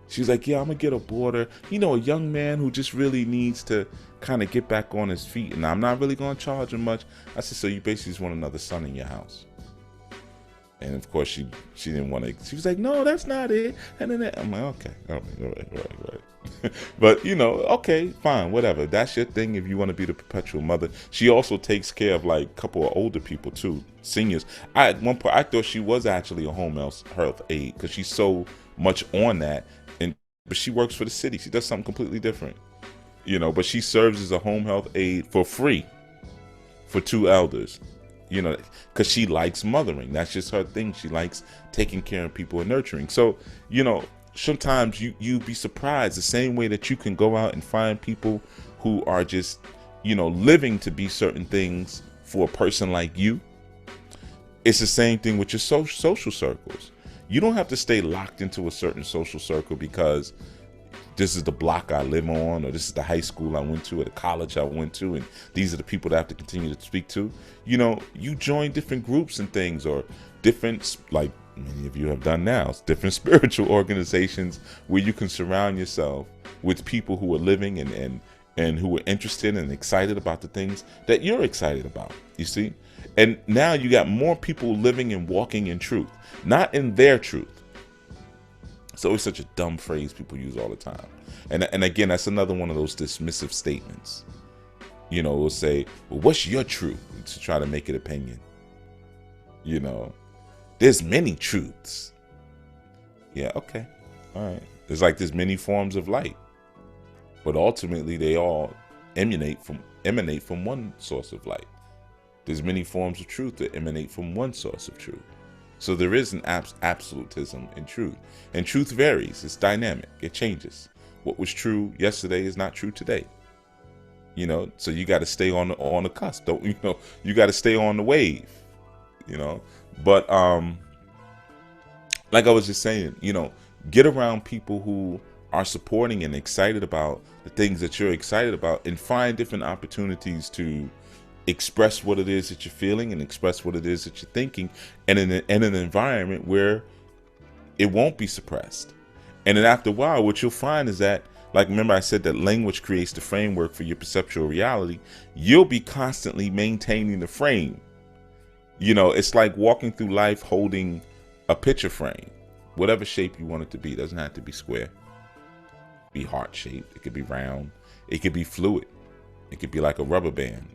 She was like, yeah, I'm going to get a boarder. You know, a young man who just really needs to kind of get back on his feet. And I'm not really going to charge him much. I said, so you basically just want another son in your house. And of course, she didn't want to. She was like, no, that's not it. And then I'm like, okay, all right. But, you know, okay, fine, whatever. That's your thing if you want to be the perpetual mother. She also takes care of like a couple of older people too, seniors. At one point, I thought she was actually a home health aide because she's so much on that. But she works for the city. She does something completely different, you know. But she serves as a home health aide for free for 2 elders, you know, because she likes mothering. That's just her thing. She likes taking care of people and nurturing. So, you know, sometimes you'd be surprised the same way that you can go out and find people who are just, you know, living to be certain things for a person like you. It's the same thing with your social circles. You don't have to stay locked into a certain social circle because this is the block I live on, or this is the high school I went to, or the college I went to, and these are the people that I have to continue to speak to. You know, you join different groups and things, or different, like many of you have done now, different spiritual organizations where you can surround yourself with people who are living and who are interested and excited about the things that you're excited about, you see? And now you got more people living and walking in truth, not in their truth. It's always such a dumb phrase people use all the time. And again, that's another one of those dismissive statements. You know, we'll say, well, what's your truth? To try to make it opinion. You know, there's many truths. Yeah, okay. All right. There's many forms of light. But ultimately, they all emanate from one source of light. There's many forms of truth that emanate from one source of truth. So there is an absolutism in truth. And truth varies. It's dynamic. It changes. What was true yesterday is not true today. You know, so you got to stay on the cusp. Don't you know? You got to stay on the wave. You know, but like I was just saying, you know, get around people who are supporting and excited about the things that you're excited about, and find different opportunities to express what it is that you're feeling and express what it is that you're thinking, and in an environment where it won't be suppressed. And then after a while, what you'll find is that, like, remember I said that language creates the framework for your perceptual reality. You'll be constantly maintaining the frame. You know, it's like walking through life holding a picture frame, whatever shape you want it to be. It doesn't have to be square. It could be heart shaped. It could be round. It could be fluid. It could be like a rubber band.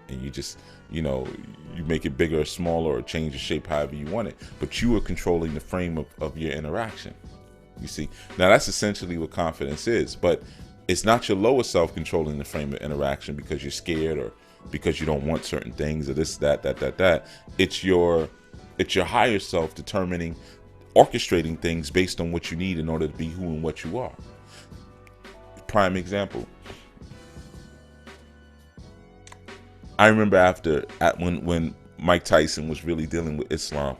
And you just, you know, you make it bigger or smaller or change the shape however you want it. But you are controlling the frame of your interaction. You see, now that's essentially what confidence is. But it's not your lower self controlling the frame of interaction because you're scared or because you don't want certain things or this, that. It's your higher self determining, orchestrating things based on what you need in order to be who and what you are. Prime example. I remember when Mike Tyson was really dealing with Islam,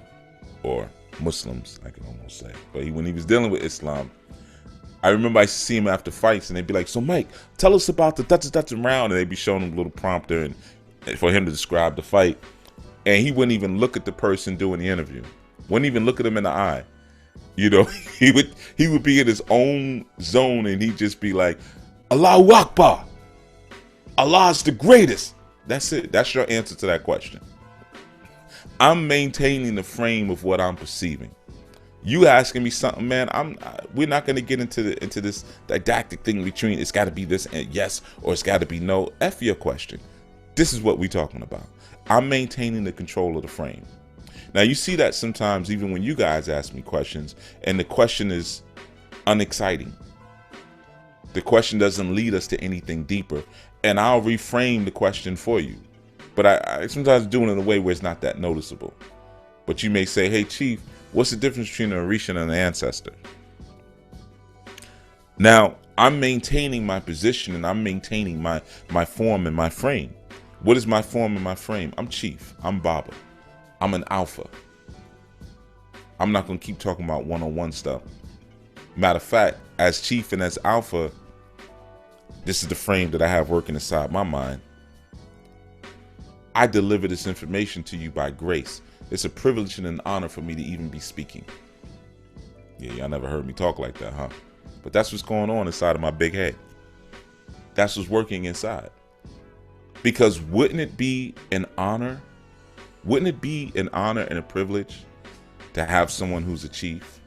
or Muslims, I can almost say. But when he was dealing with Islam, I remember I see him after fights, and they'd be like, "So Mike, tell us about the that's round," and they'd be showing him a little prompter and for him to describe the fight, and he wouldn't even look at the person doing the interview, wouldn't even look at him in the eye. You know, he would be in his own zone, and he'd just be like, "Allahu Akbar, Allah's the greatest." That's it. That's your answer to that question. I'm maintaining the frame of what I'm perceiving. You asking me something, man, we're not going to get into this didactic thing between it's got to be this and yes, or it's got to be no. F your question. This is what we're talking about. I'm maintaining the control of the frame. Now, you see that sometimes even when you guys ask me questions and the question is unexciting. The question doesn't lead us to anything deeper, and I'll reframe the question for you. But I sometimes do it in a way where it's not that noticeable. But you may say, "Hey, Chief, what's the difference between an Orisha and an ancestor?" Now, I'm maintaining my position and I'm maintaining my form and my frame. What is my form and my frame? I'm Chief. I'm Baba. I'm an alpha. I'm not going to keep talking about one-on-one stuff. Matter of fact, as Chief and as alpha, this is the frame that I have working inside my mind. I deliver this information to you by grace. It's a privilege and an honor for me to even be speaking. Yeah, y'all never heard me talk like that, huh? but that's what's going on inside of my big head. That's what's working inside. Because wouldn't it be an honor? Wouldn't it be an honor and a privilege to have someone who's a chief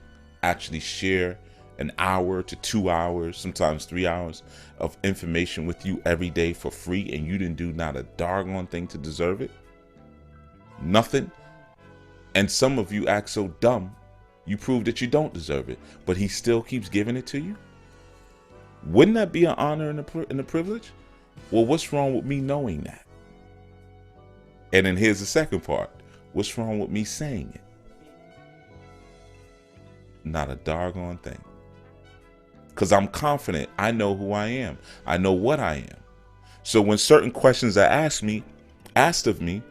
actually share an hour to 2 hours, sometimes 3 hours of information with you every day for free, and you didn't do not a doggone thing to deserve it? Nothing. And some of you act so dumb, you prove that you don't deserve it, but he still keeps giving it to you? Wouldn't that be an honor and a privilege? Well, what's wrong with me knowing that? And then here's the second part. What's wrong with me saying it? Not a doggone thing. Because I'm confident. I know who I am. I know what I am. So when certain questions are asked of me,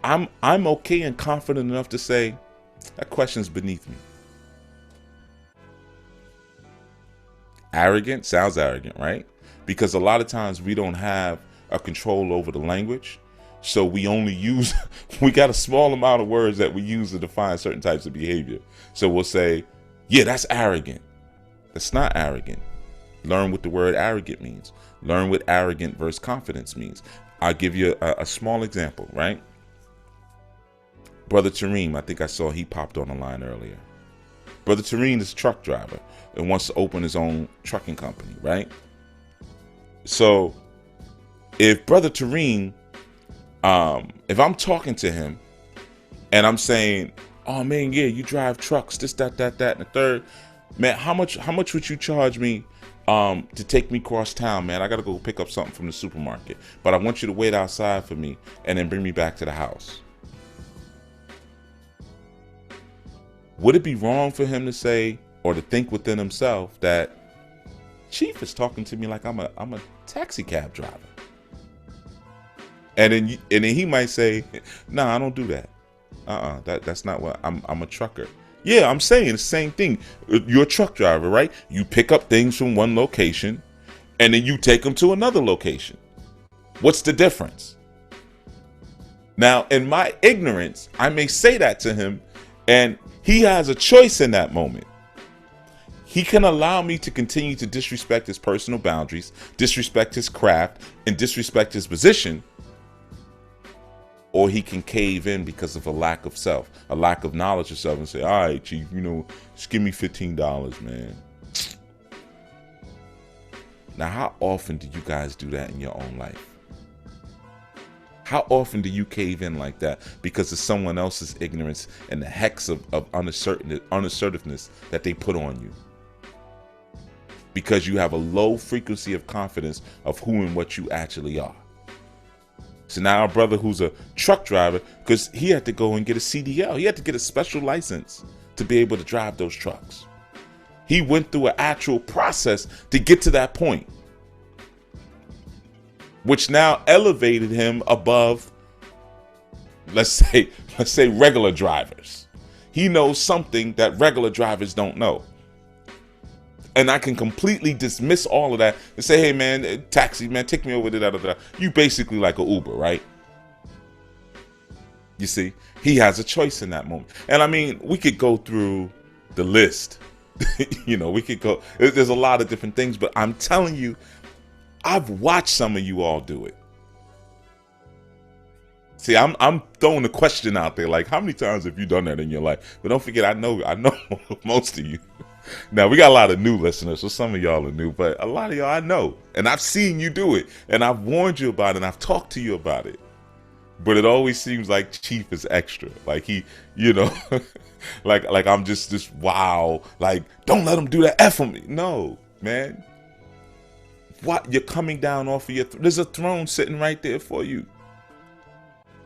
I'm okay and confident enough to say, that question's beneath me. Arrogant sounds arrogant, right? Because a lot of times we don't have a control over the language. So we got a small amount of words that we use to define certain types of behavior. So we'll say, yeah, that's arrogant. That's not arrogant. Learn what the word arrogant means. Learn what arrogant versus confidence means. I'll give you a small example, right? Brother Tareem, I think I saw he popped on the line earlier. Brother Tareem is a truck driver and wants to open his own trucking company, right? So if Brother Tareem, if I'm talking to him and I'm saying, oh man, yeah, you drive trucks, this, that, and the third, man, how much would you charge me to take me across town, man? I gotta go pick up something from the supermarket, but I want you to wait outside for me and then bring me back to the house. Would it be wrong for him to say or to think within himself that Chief is talking to me like I'm a taxi cab driver? And then he might say, "Nah, I don't do that. That's not what I'm a trucker." Yeah, I'm saying the same thing. You're a truck driver, right? You pick up things from one location and then you take them to another location. What's the difference? Now, in my ignorance, I may say that to him, and he has a choice in that moment. He can allow me to continue to disrespect his personal boundaries, disrespect his craft, and disrespect his position, or he can cave in because of a lack of self, a lack of knowledge of self, and say, all right, Chief, just give me $15, man. Now, how often do you guys do that in your own life? How often do you cave in like that because of someone else's ignorance and the hex of unassertiveness that they put on you? Because you have a low frequency of confidence of who and what you actually are. So now our brother who's a truck driver, because he had to go and get a CDL. He had to get a special license to be able to drive those trucks. He went through an actual process to get to that point, which now elevated him above, let's say regular drivers. He knows something that regular drivers don't know. And I can completely dismiss all of that and say, hey man, taxi, man, take me over to that. You basically like an Uber, right? You see, he has a choice in that moment. And I mean, we could go through the list. We could go, there's a lot of different things, but I'm telling you, I've watched some of you all do it. See, I'm throwing the question out there, like, how many times have you done that in your life? But don't forget, I know most of you. Now, we got a lot of new listeners, so some of y'all are new, but a lot of y'all I know. And I've seen you do it, and I've warned you about it, and I've talked to you about it. But it always seems like Chief is extra. Like he, like I'm just this wow. Like, don't let him do that F on me. No, man. What? You're coming down off of your there's a throne sitting right there for you.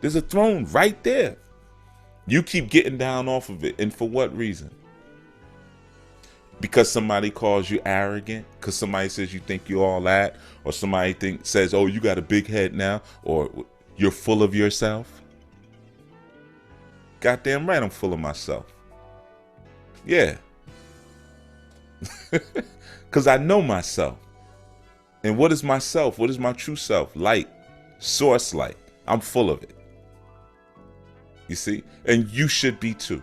There's a throne right there. You keep getting down off of it. And for what reason? Because somebody calls you arrogant, because somebody says you think you're all that, or somebody says, oh, you got a big head now, or you're full of yourself. Goddamn right, I'm full of myself. Yeah. Because I know myself. And what is myself? What is my true self? Light. Source light. I'm full of it. You see? And you should be too.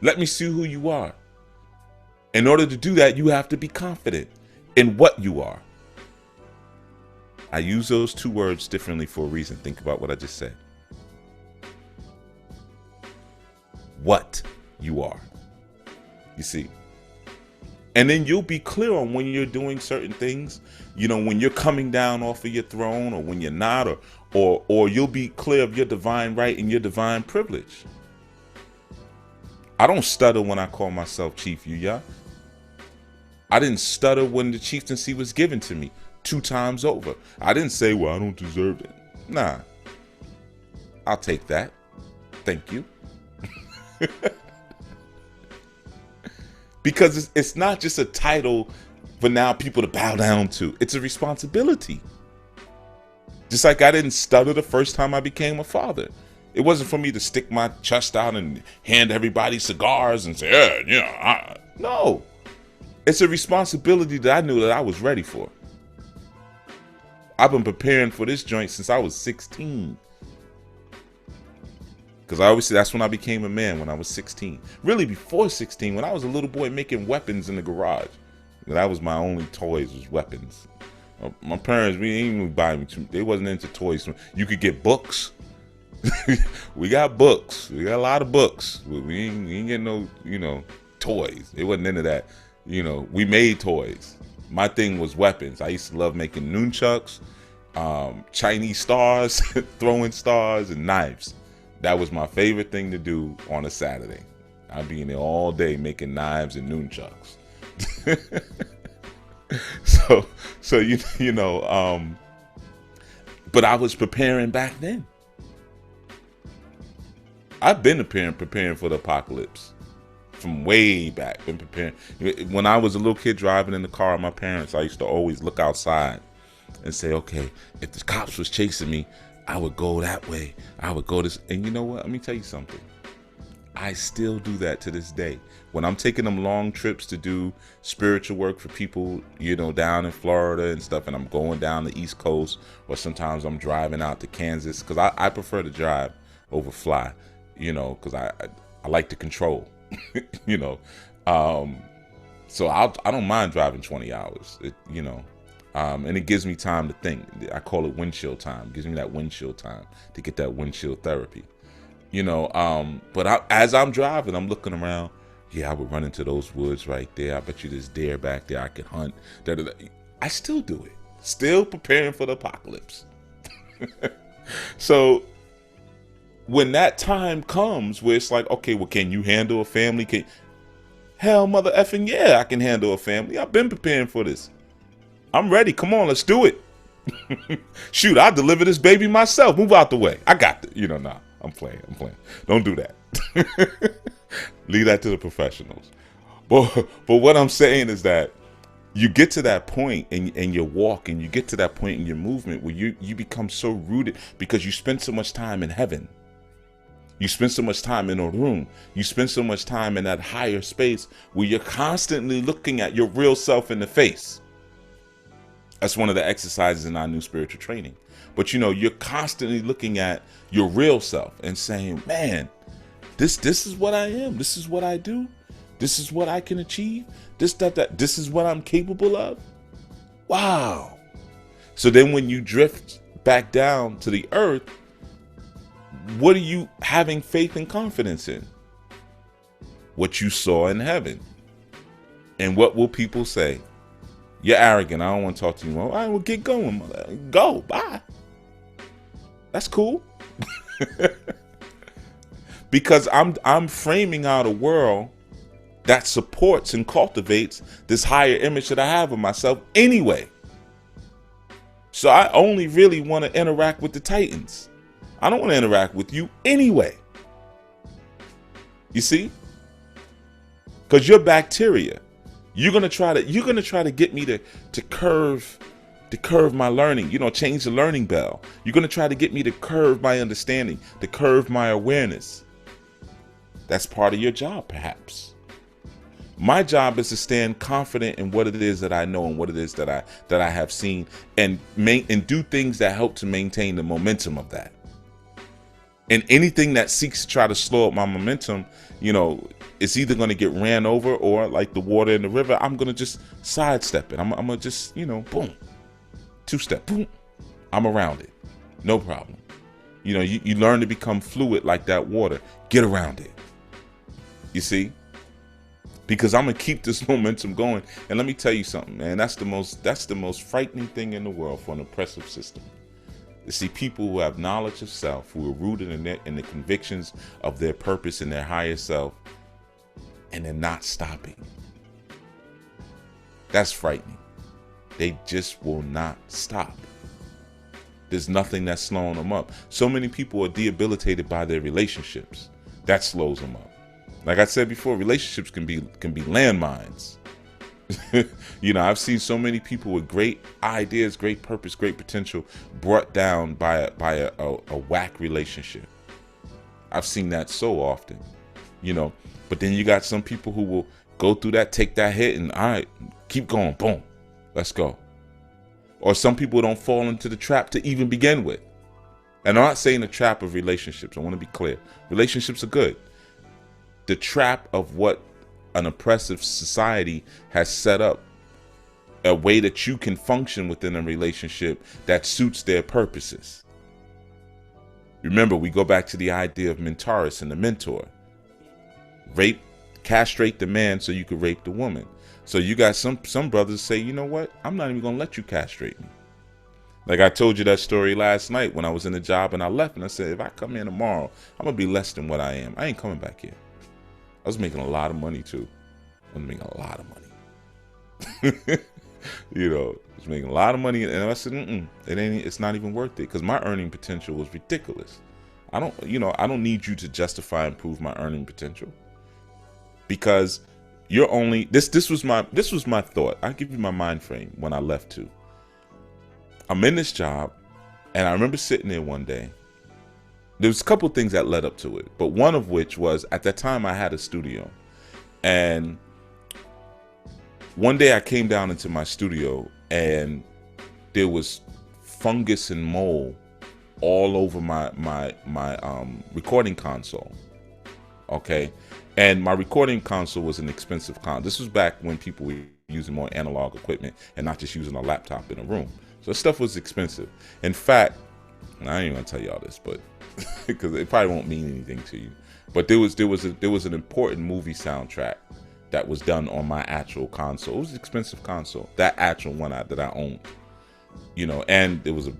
Let me see who you are. In order to do that, you have to be confident in what you are. I use those two words differently for a reason. Think about what I just said. What you are. You see? And then you'll be clear on when you're doing certain things, when you're coming down off of your throne or when you're not, or you'll be clear of your divine right and your divine privilege. I don't stutter when I call myself Chief Yuya. I didn't stutter when the chieftaincy was given to me 2 times over. I didn't say, well, I don't deserve it. Nah, I'll take that. Thank you. Because it's not just a title for now people to bow down to. It's a responsibility. Just like I didn't stutter the first time I became a father. It wasn't for me to stick my chest out and hand everybody cigars and say, no. It's a responsibility that I knew that I was ready for. I've been preparing for this joint since I was 16. Because I always say that's when I became a man, when I was 16. Really before 16, when I was a little boy making weapons in the garage. That was my only toys, was weapons. My parents, we didn't even buy me, they wasn't into toys. You could get books. We got books. We got a lot of books. We ain't get no, toys. It wasn't into that. We made toys. My thing was weapons. I used to love making nunchucks, Chinese stars, throwing stars, and knives. That was my favorite thing to do on a Saturday. I'd be in there all day making knives and nunchucks. But I was preparing back then. I've been preparing for the apocalypse from way back. Been preparing. When I was a little kid driving in the car with my parents, I used to always look outside and say, okay, if the cops was chasing me, I would go that way. I would go this. And you know what? Let me tell you something. I still do that to this day. When I'm taking them long trips to do spiritual work for people, down in Florida and stuff, and I'm going down the East Coast, or sometimes I'm driving out to Kansas, because I prefer to drive over fly, because I like to control, So I don't mind driving 20 hours, and it gives me time to think. I call it windshield time. It gives me that windshield time to get that windshield therapy. But as I'm driving, I'm looking around. Yeah, I would run into those woods right there. I bet you there's deer back there I could hunt. I still do it. Still preparing for the apocalypse. So when that time comes where it's like, okay, well, can you handle a family? Hell, mother effing yeah, I can handle a family. I've been preparing for this. I'm ready. Come on, let's do it. Shoot, I'll deliver this baby myself. Move out the way. I got it. Nah, I'm playing. Don't do that. Leave that to the professionals. But what I'm saying is that you get to that point in your walk, and you get to that point in your movement where you become so rooted because you spend so much time in heaven. You spend so much time in a room. You spend so much time in that higher space where you're constantly looking at your real self in the face. That's one of the exercises in our new spiritual training. But you're constantly looking at your real self and saying, man, this is what I am. This is what I do. This is what I can achieve. This is what I'm capable of. Wow. So then when you drift back down to the earth, what are you having faith and confidence in? What you saw in heaven. And what will people say? You're arrogant. I don't want to talk to you more. All right, well, get going, mother. Go. Bye. That's cool. Because I'm framing out a world that supports and cultivates this higher image that I have of myself anyway. So I only really want to interact with the Titans. I don't want to interact with you anyway. You see? Because you're bacteria. You're gonna try to get me to curve my learning, change the learning bell. You're gonna try to get me to curve my understanding, to curve my awareness. That's part of your job, perhaps. My job is to stand confident in what it is that I know and what it is that I have seen, and do things that help to maintain the momentum of that. And anything that seeks to try to slow up my momentum, it's either going to get ran over, or like the water in the river, I'm going to just sidestep it. I'm going to just, boom, two-step, boom, I'm around it. No problem. You learn to become fluid like that water. Get around it. You see? Because I'm going to keep this momentum going. And let me tell you something, man. That's the most frightening thing in the world for an oppressive system. To see people who have knowledge of self, who are rooted in the convictions of their purpose and their higher self, and they're not stopping. That's frightening. They just will not stop. There's nothing that's slowing them up. So many people are debilitated by their relationships. That slows them up. Like I said before, relationships can be landmines. I've seen so many people with great ideas, great purpose, great potential brought down by a whack relationship. I've seen that so often, But then you got some people who will go through that, take that hit, and all right, keep going, boom, let's go. Or some people don't fall into the trap to even begin with. And I'm not saying the trap of relationships. I want to be clear. Relationships are good. The trap of what an oppressive society has set up, a way that you can function within a relationship that suits their purposes. Remember, we go back to the idea of mentorus and the mentor. Castrate the man so you could rape the woman. So you got some brothers say, you know what? I'm not even going to let you castrate me. Like I told you that story last night when I was in the job and I left, and I said, if I come in tomorrow, I'm going to be less than what I am. I ain't coming back here. I was making a lot of money too. I was making a lot of money. I was making a lot of money, and I said, it's not even worth it, because my earning potential was ridiculous. I don't need you to justify and prove my earning potential, because you're only this was my thought. I'll give you my mind frame when I left too. I'm in this job, and I remember sitting there one day. There was a couple of things that led up to it, but one of which was, at that time I had a studio, and one day I came down into my studio and there was fungus and mold all over my recording console. Okay. And my recording console was an expensive console. This was back when people were using more analog equipment and not just using a laptop in a room. So stuff was expensive. In fact, I ain't gonna tell you all this, but because it probably won't mean anything to you. But there was an important movie soundtrack that was done on my actual console. It was an expensive console, that actual one that I owned, and there was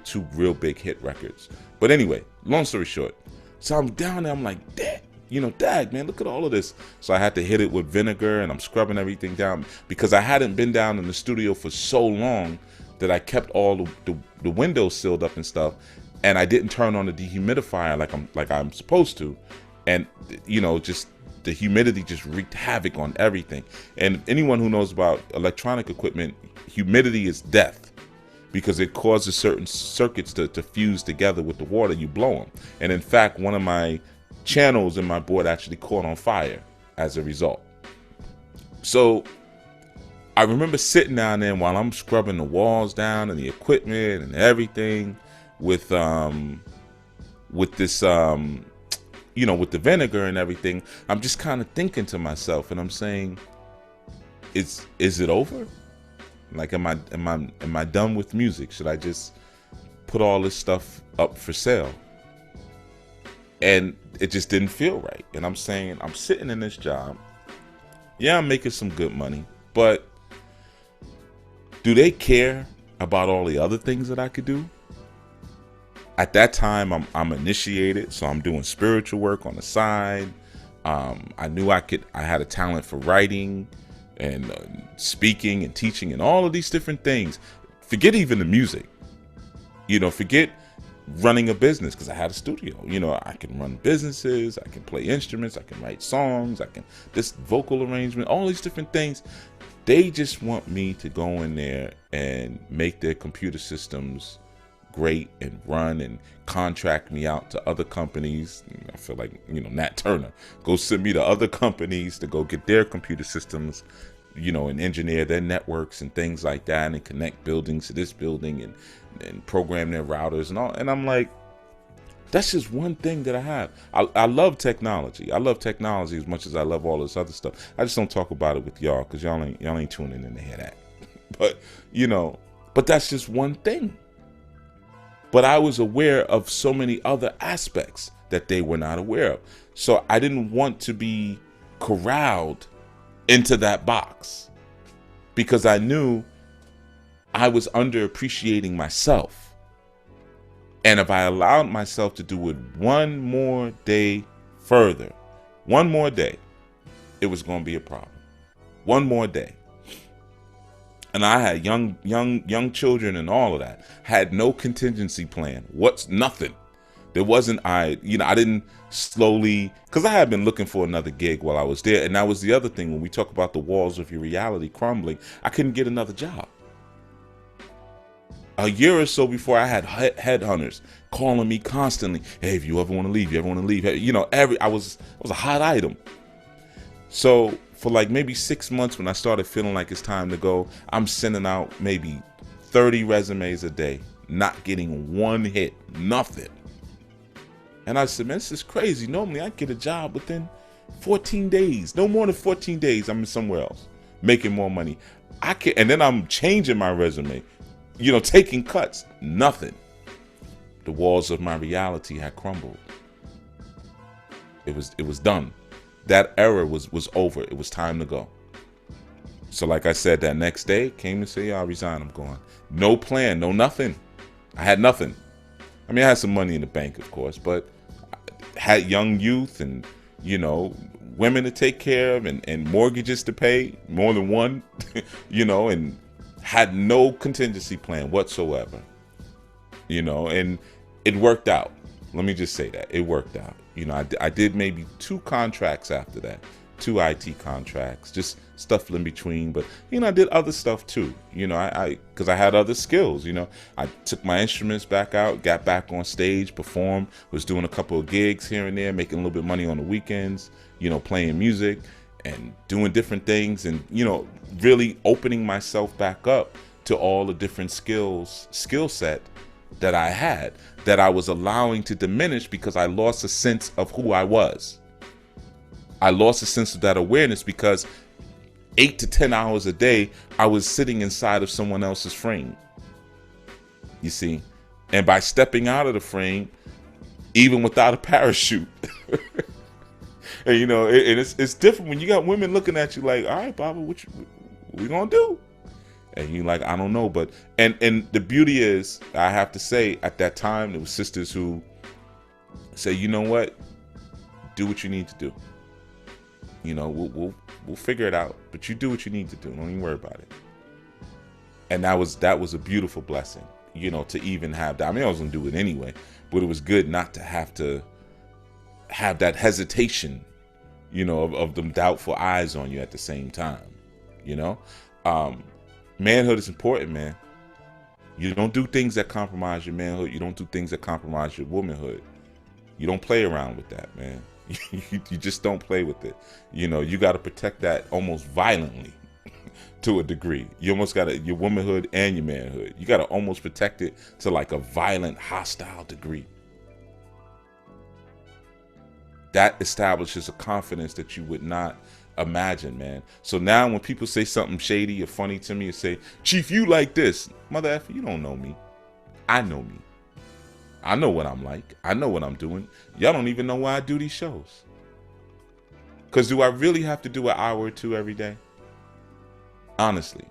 two real big hit records. But anyway, long story short, so I'm down there, I'm like, Dag, man, look at all of this. So I had to hit it with vinegar, and I'm scrubbing everything down, because I hadn't been down in the studio for so long that I kept all the windows sealed up and stuff, and I didn't turn on the dehumidifier like I'm supposed to, and just the humidity just wreaked havoc on everything. And anyone who knows about electronic equipment, humidity is death, because it causes certain circuits to fuse together with the water you blow them. And in fact, one of my channels in my board actually caught on fire as a result. So I remember sitting down there while I'm scrubbing the walls down and the equipment and everything with this with the vinegar and everything. I'm just kind of thinking to myself, and I'm saying, is it over? Like, am I done with music? Should I just put all this stuff up for sale? And it just didn't feel right. And I'm saying, I'm sitting in this job. Yeah, I'm making some good money, but do they care about all the other things that I could do? At that time, I'm initiated, so I'm doing spiritual work on the side. I knew I had a talent for writing and speaking and teaching and all of these different things. Forget even the music, forget running a business, because I had a studio. I can run businesses, I can play instruments, I can write songs, this vocal arrangement, all these different things. They just want me to go in there and make their computer systems great and run, and contract me out to other companies. I feel like, Nat Turner, go send me to other companies to go get their computer systems, and engineer their networks and things like that, and connect buildings to this building and program their routers and all. And I'm like, That's just one thing that I have. I love technology. I love technology as much as I love all this other stuff. I just don't talk about it with y'all because y'all ain't tuning in to hear that. But but that's just one thing. But I was aware of so many other aspects that they were not aware of. So I didn't want to be corralled into that box because I knew I was underappreciating myself. And if I allowed myself to do it one more day further, one more day, it was going to be a problem. One more day. And I had young children and all of that. Had no contingency plan. Nothing. There wasn't, I didn't slowly, because I had been looking for another gig while I was there. And that was the other thing. When we talk about the walls of your reality crumbling, I couldn't get another job. A year or so before, I had headhunters calling me constantly. Hey, if you ever want to leave, I was a hot item. So for like maybe 6 months, when I started feeling like it's time to go, I'm sending out maybe 30 resumes a day, not getting one hit, nothing. And I said, man, this is crazy. Normally I get a job within 14 days, no more than 14 days. I'm somewhere else making more money. And then I'm changing my resume. Taking cuts, nothing. The walls of my reality had crumbled. It was done. That era was over. It was time to go. So like I said, that next day came and said, I resign, I'm going. No plan, no nothing. I had nothing. I mean, I had some money in the bank, of course, but I had young youth and, women to take care of and mortgages to pay, more than one, and had no contingency plan whatsoever, and it worked out. Let me just say that it worked out. I did maybe 2 contracts after that, 2 IT contracts, just stuff in between. But, I did other stuff too, because I had other skills, I took my instruments back out, got back on stage, performed, was doing a couple of gigs here and there, making a little bit of money on the weekends, playing music and doing different things and, really opening myself back up to all the different skill set that I had that I was allowing to diminish because I lost a sense of who I was. I lost a sense of that awareness because 8 to 10 hours a day, I was sitting inside of someone else's frame. You see? And by stepping out of the frame, even without a parachute, and it's different when you got women looking at you like, all right, Baba, what we gonna do? And you like, I don't know. But and the beauty is, I have to say, at that time, there were sisters who say, you know what? Do what you need to do. We'll figure it out. But you do what you need to do. Don't even worry about it. And that was a beautiful blessing, to even have that. I mean, I was gonna do it anyway, but it was good not to have that hesitation, of them doubtful eyes on you at the same time. Manhood is important, man. You don't do things that compromise your manhood. You don't do things that compromise your womanhood. You don't play around with that, man. You just don't play with it. You got to protect that almost violently to a degree. You almost got your womanhood and your manhood. You got to almost protect it to like a violent, hostile degree. That establishes a confidence that you would not imagine, man. So now when people say something shady or funny to me and say, Chief, you like this, mother effer, you don't know me. I know me. I know what I'm like. I know what I'm doing. Y'all don't even know why I do these shows. Because do I really have to do an hour or 2 every day? Honestly.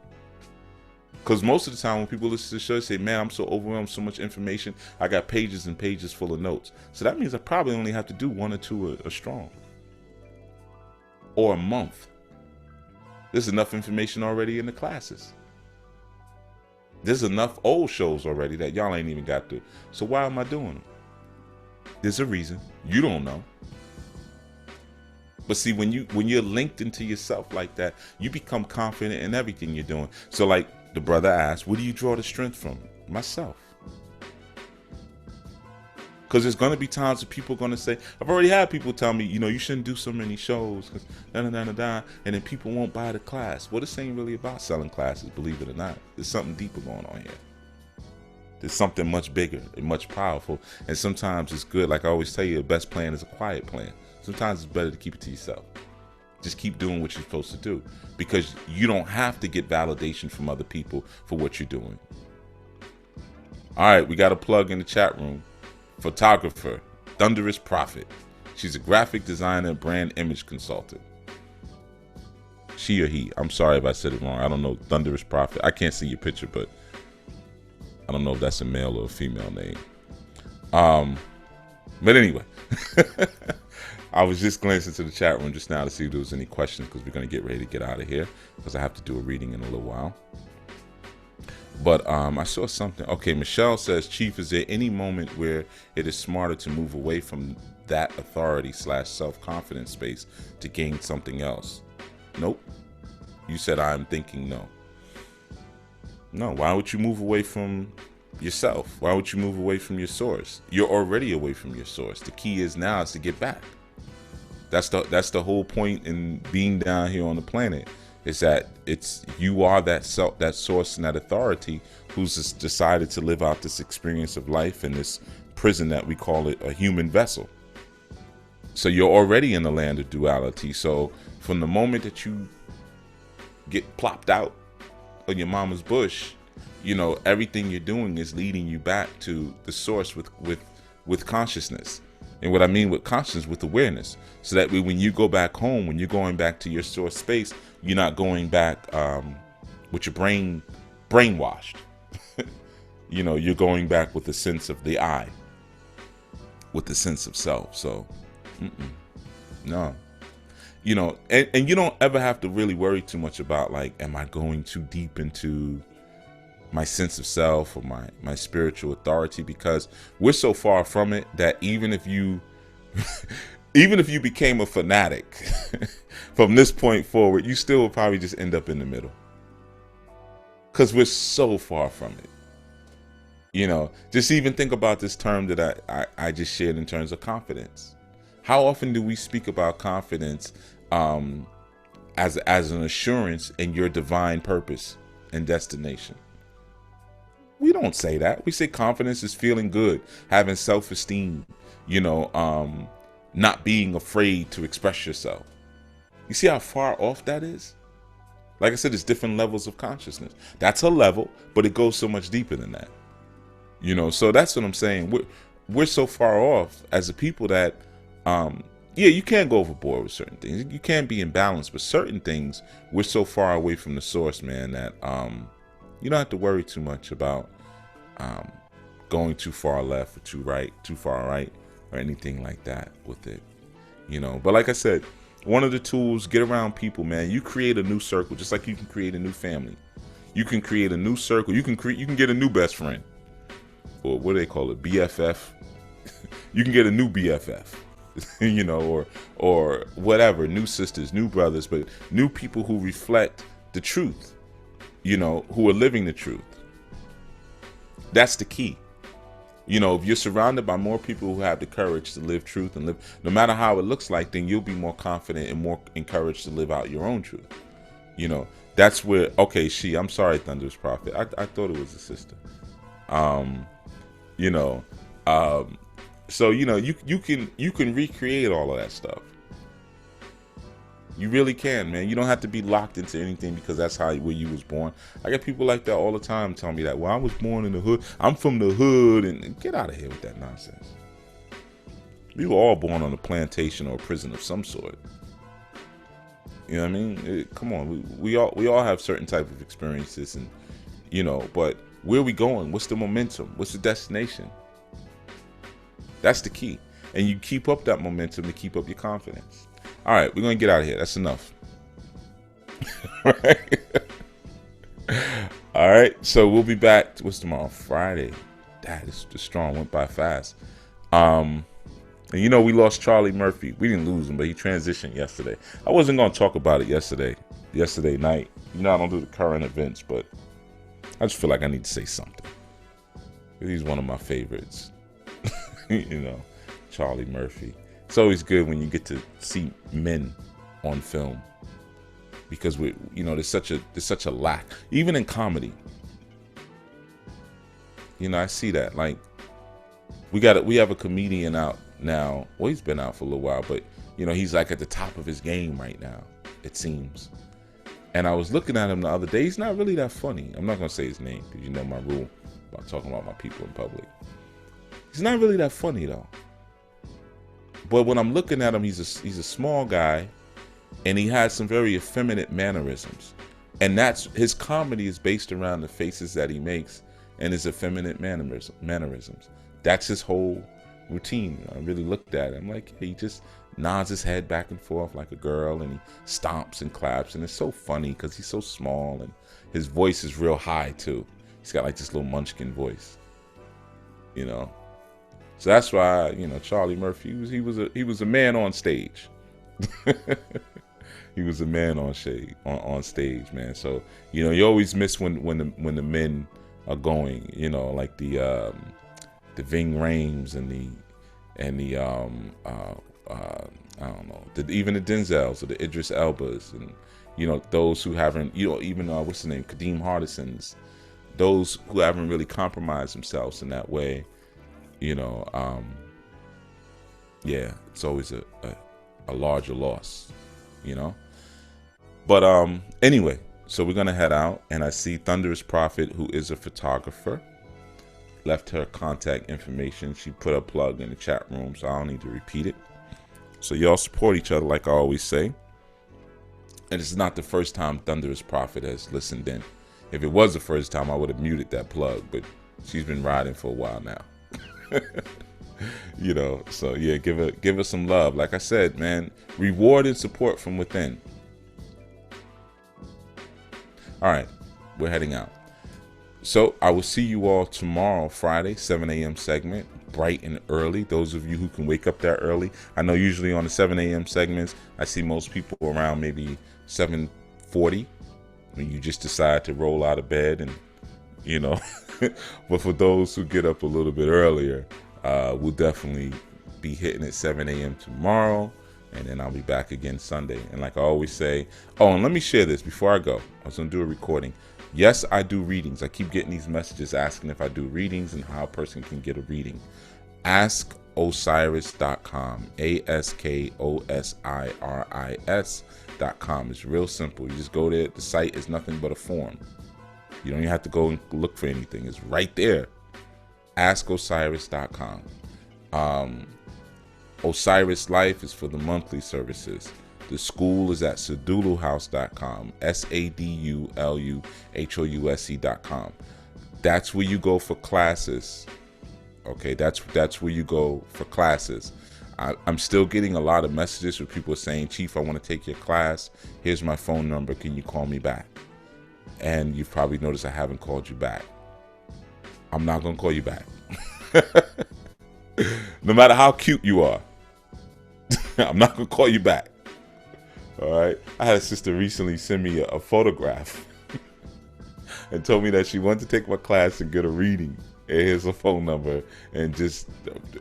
Because most of the time when people listen to the show, they say, man, I'm so overwhelmed, so much information. I got pages and pages full of notes. So that means I probably only have to do 1 or 2 a strong. Or a month. There's enough information already in the classes. There's enough old shows already that y'all ain't even got to. So why am I doing them? There's a reason. You don't know. But see, when you're linked into yourself like that, you become confident in everything you're doing. So like the brother asked, where do you draw the strength from? Myself. Because there's going to be times that people are going to say, I've already had people tell me, you shouldn't do so many shows, because and then people won't buy the class. Well, this ain't really about selling classes, believe it or not. There's something deeper going on here. There's something much bigger and much powerful. And sometimes it's good. Like I always tell you, the best plan is a quiet plan. Sometimes it's better to keep it to yourself. Just keep doing what you're supposed to do, because you don't have to get validation from other people for what you're doing. All right, we got a plug in the chat room. Photographer, Thunderous Prophet. She's a graphic designer, brand image consultant. She or he. I'm sorry if I said it wrong. I don't know. Thunderous Prophet. I can't see your picture, but I don't know if that's a male or a female name. But anyway, I was just glancing to the chat room just now to see if there was any questions, because we're going to get ready to get out of here, because I have to do a reading in a little while. But I saw something. Okay, Michelle says, Chief, is there any moment where it is smarter to move away from that authority / self-confidence space to gain something else? Nope. You said I'm thinking no. No, why would you move away from yourself? Why would you move away from your source? You're already away from your source. The key is now is to get back. That's the whole point in being down here on the planet, is that you are that source and that authority who's decided to live out this experience of life in this prison that we call it a human vessel. So you're already in the land of duality. So from the moment that you get plopped out of your mama's bush, everything you're doing is leading you back to the source with consciousness. And what I mean with consciousness, with awareness, so that when you go back home, when you're going back to your source space, you're not going back with your brain brainwashed. You're going back with the sense of the I, with the sense of self. So, no. And you don't ever have to really worry too much about, like, am I going too deep into my sense of self or my spiritual authority, because we're so far from it that even if you became a fanatic from this point forward, you still will probably just end up in the middle, because we're so far from it. Just even think about this term that I just shared in terms of confidence. How often do we speak about confidence as an assurance in your divine purpose and destination? We don't say that. We say confidence is feeling good, having self-esteem, not being afraid to express yourself. You see how far off that is? Like I said, it's different levels of consciousness. That's a level, but it goes so much deeper than that. So that's what I'm saying. We're so far off as a people that, you can't go overboard with certain things. You can't be imbalanced, but certain things, we're so far away from the source, man, that you don't have to worry too much about going too far left or too far right, or anything like that with it. But like I said, one of the tools, get around people, man. You create a new circle, just like you can create a new family. You can create a new circle. You can get a new best friend, or what do they call it, BFF. You can get a new BFF, or whatever, new sisters, new brothers, but new people who reflect the truth, who are living the truth. That's the key. If you're surrounded by more people who have the courage to live truth and live, no matter how it looks like, then you'll be more confident and more encouraged to live out your own truth. That's where, okay, I'm sorry, Thunderous Prophet. I thought it was a sister. So, you can recreate all of that stuff. You really can, man. You don't have to be locked into anything because that's where you was born. I get people like that all the time telling me that, well, I was born in the hood. I'm from the hood, and get out of here with that nonsense. We were all born on a plantation or a prison of some sort. You know what I mean? Come on, we all have certain type of experiences, and but where are we going? What's the momentum? What's the destination? That's the key. And you keep up that momentum to keep up your confidence. All right, we're going to get out of here. That's enough. All right, so we'll be back. What's tomorrow? Friday. That is just strong. Went by fast. And we lost Charlie Murphy. We didn't lose him, but he transitioned yesterday. I wasn't going to talk about it yesterday night. I don't do the current events, but I just feel like I need to say something. He's one of my favorites. Charlie Murphy. It's always good when you get to see men on film, because there's such a lack, even in comedy. I see that. Like, we have a comedian out now. Well, he's been out for a little while, but he's like at the top of his game right now, it seems. And I was looking at him the other day. He's not really that funny. I'm not gonna say his name because you know my rule about talking about my people in public. He's not really that funny though. But when I'm looking at him, he's a small guy, and he has some very effeminate mannerisms. And that's his comedy is based around the faces that he makes and his effeminate mannerisms. That's his whole routine. I really looked at it. I'm like, he just nods his head back and forth like a girl, and he stomps and claps, and it's so funny because he's so small, and his voice is real high too. He's got like this little munchkin voice, So that's why Charlie Murphy he was a man on stage. He was a man on stage, man. So you always miss when the men are going, like the Ving Rhames and the I don't know, even the Denzels or the Idris Elbas, and those who haven't, even what's his name, Kadeem Hardisons, those who haven't really compromised themselves in that way. Yeah, it's always a larger loss, But anyway, so we're gonna head out, and I see Thunderous Prophet, who is a photographer, left her contact information. She put a plug in the chat room, so I don't need to repeat it. So y'all support each other, like I always say. And it's not the first time Thunderous Prophet has listened in. If it was the first time, I would have muted that plug, but she's been riding for a while now. So yeah, give her some love. Like I said, man, reward and support from within. All right, we're heading out. So I will see you all tomorrow, Friday, 7 a.m. segment, bright and early. Those of you who can wake up that early. I know usually on the 7 a.m. segments, I see most people around maybe 7:40 when you just decide to roll out of bed and, But for those who get up a little bit earlier, we'll definitely be hitting at 7 a.m. tomorrow. And then I'll be back again Sunday. And like I always say, and let me share this before I go. I was going to do a recording. Yes, I do readings. I keep getting these messages asking if I do readings and how a person can get a reading. AskOsiris.com. AskOsiris.com. It's real simple. You just go there. The site is nothing but a form. You don't even have to go and look for anything. It's right there. AskOsiris.com. Osiris Life is for the monthly services. The school is at saduluhouse.com. SADULUHOUSE.com. That's where you go for classes. Okay, that's where you go for classes. I'm still getting a lot of messages where people are saying, Chief, I want to take your class. Here's my phone number. Can you call me back? And you've probably noticed I haven't called you back. I'm not going to call you back. No matter how cute you are, I'm not going to call you back. All right. I had a sister recently send me a photograph and told me that she wanted to take my class and get a reading. And here's a phone number. And just,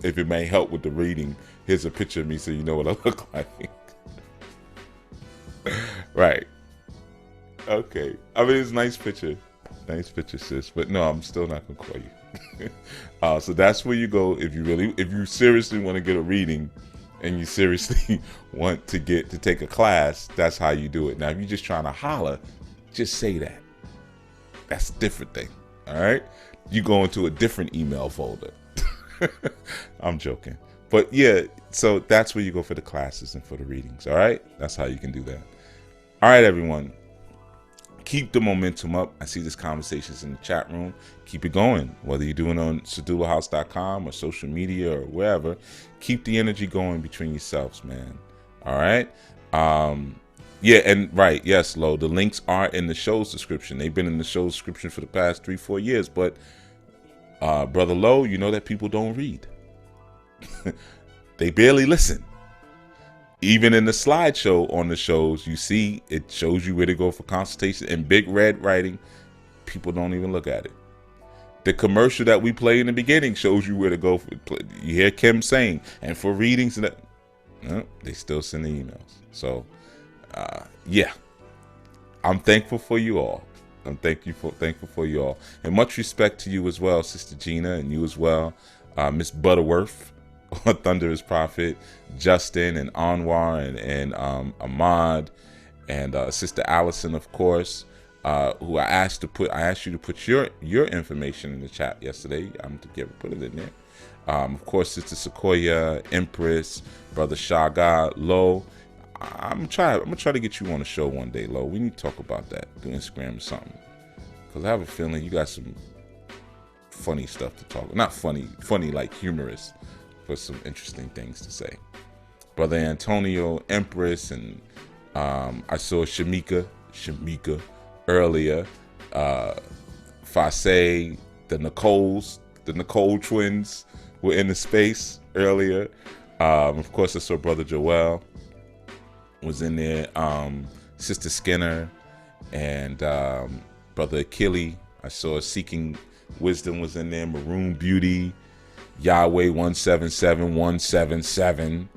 if it may help with the reading, here's a picture of me so you know what I look like. Right. Okay. I mean, it's a nice picture. Nice picture, sis. But no, I'm still not going to call you. So that's where you go if you seriously want to get a reading and you seriously want to take a class. That's how you do it. Now, if you're just trying to holler, just say that. That's a different thing. All right. You go into a different email folder. I'm joking. But yeah, so that's where you go for the classes and for the readings. All right. That's how you can do that. All right, everyone. Keep the momentum up. I see this conversations in the chat room. Keep it going. Whether you're doing it on sadulahouse.com or social media or wherever, keep the energy going between yourselves, man. All right. Yeah, and right. Yes, Lo. The links are in the show's description. They've been in the show's description for the past 3-4 years. But Brother Lo, you know that people don't read. They barely listen. Even in the slideshow on the shows, you see it shows you where to go for consultation in big red writing. People don't even look at it. The commercial that we play in the beginning shows you where to go. You hear Kim saying, and for readings, and they still send the emails. So, yeah, I'm thankful for you all. I'm thankful for you all, and much respect to you as well, Sister Gina, and you as well, Miss Butterworth, Thunderous Prophet, Justin, and Anwar, and Ahmad, and Sister Allison, of course, who I asked you to put your information in the chat yesterday. I'm to put it in there. Of course, Sister Sequoia, Empress, Brother Shaga, Lo. I'm gonna try to get you on the show one day, Lo. We need to talk about that, do Instagram or something, because I have a feeling you got some funny stuff to talk. Not funny like humorous, but some interesting things to say. Brother Antonio, Empress, and I saw Shamika earlier. Fasay, the Nicole twins were in the space earlier. Of course, I saw Brother Joel was in there. Sister Skinner and Brother Achille. I saw Seeking Wisdom was in there. Maroon Beauty, Yahweh 177177.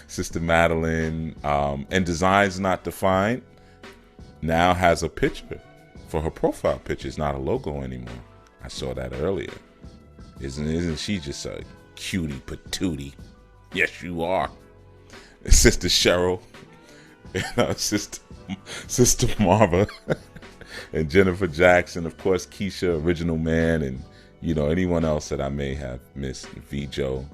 Sister Madeline, and Designs Not Defined now has a picture for her profile picture. It's not a logo anymore. I saw that earlier. Isn't she just a cutie patootie? Yes, you are. Sister Cheryl, and Sister Marva, and Jennifer Jackson, of course, Keisha, Original Man, and anyone else that I may have missed, V. Joe,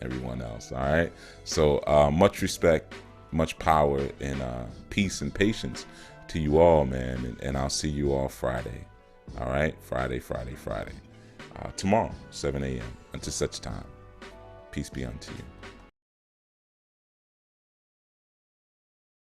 everyone else. All right. So much respect, much power, and peace and patience to you all, man. And I'll see you all Friday. All right. Friday. Tomorrow, 7 a.m. until such time. Peace be unto you.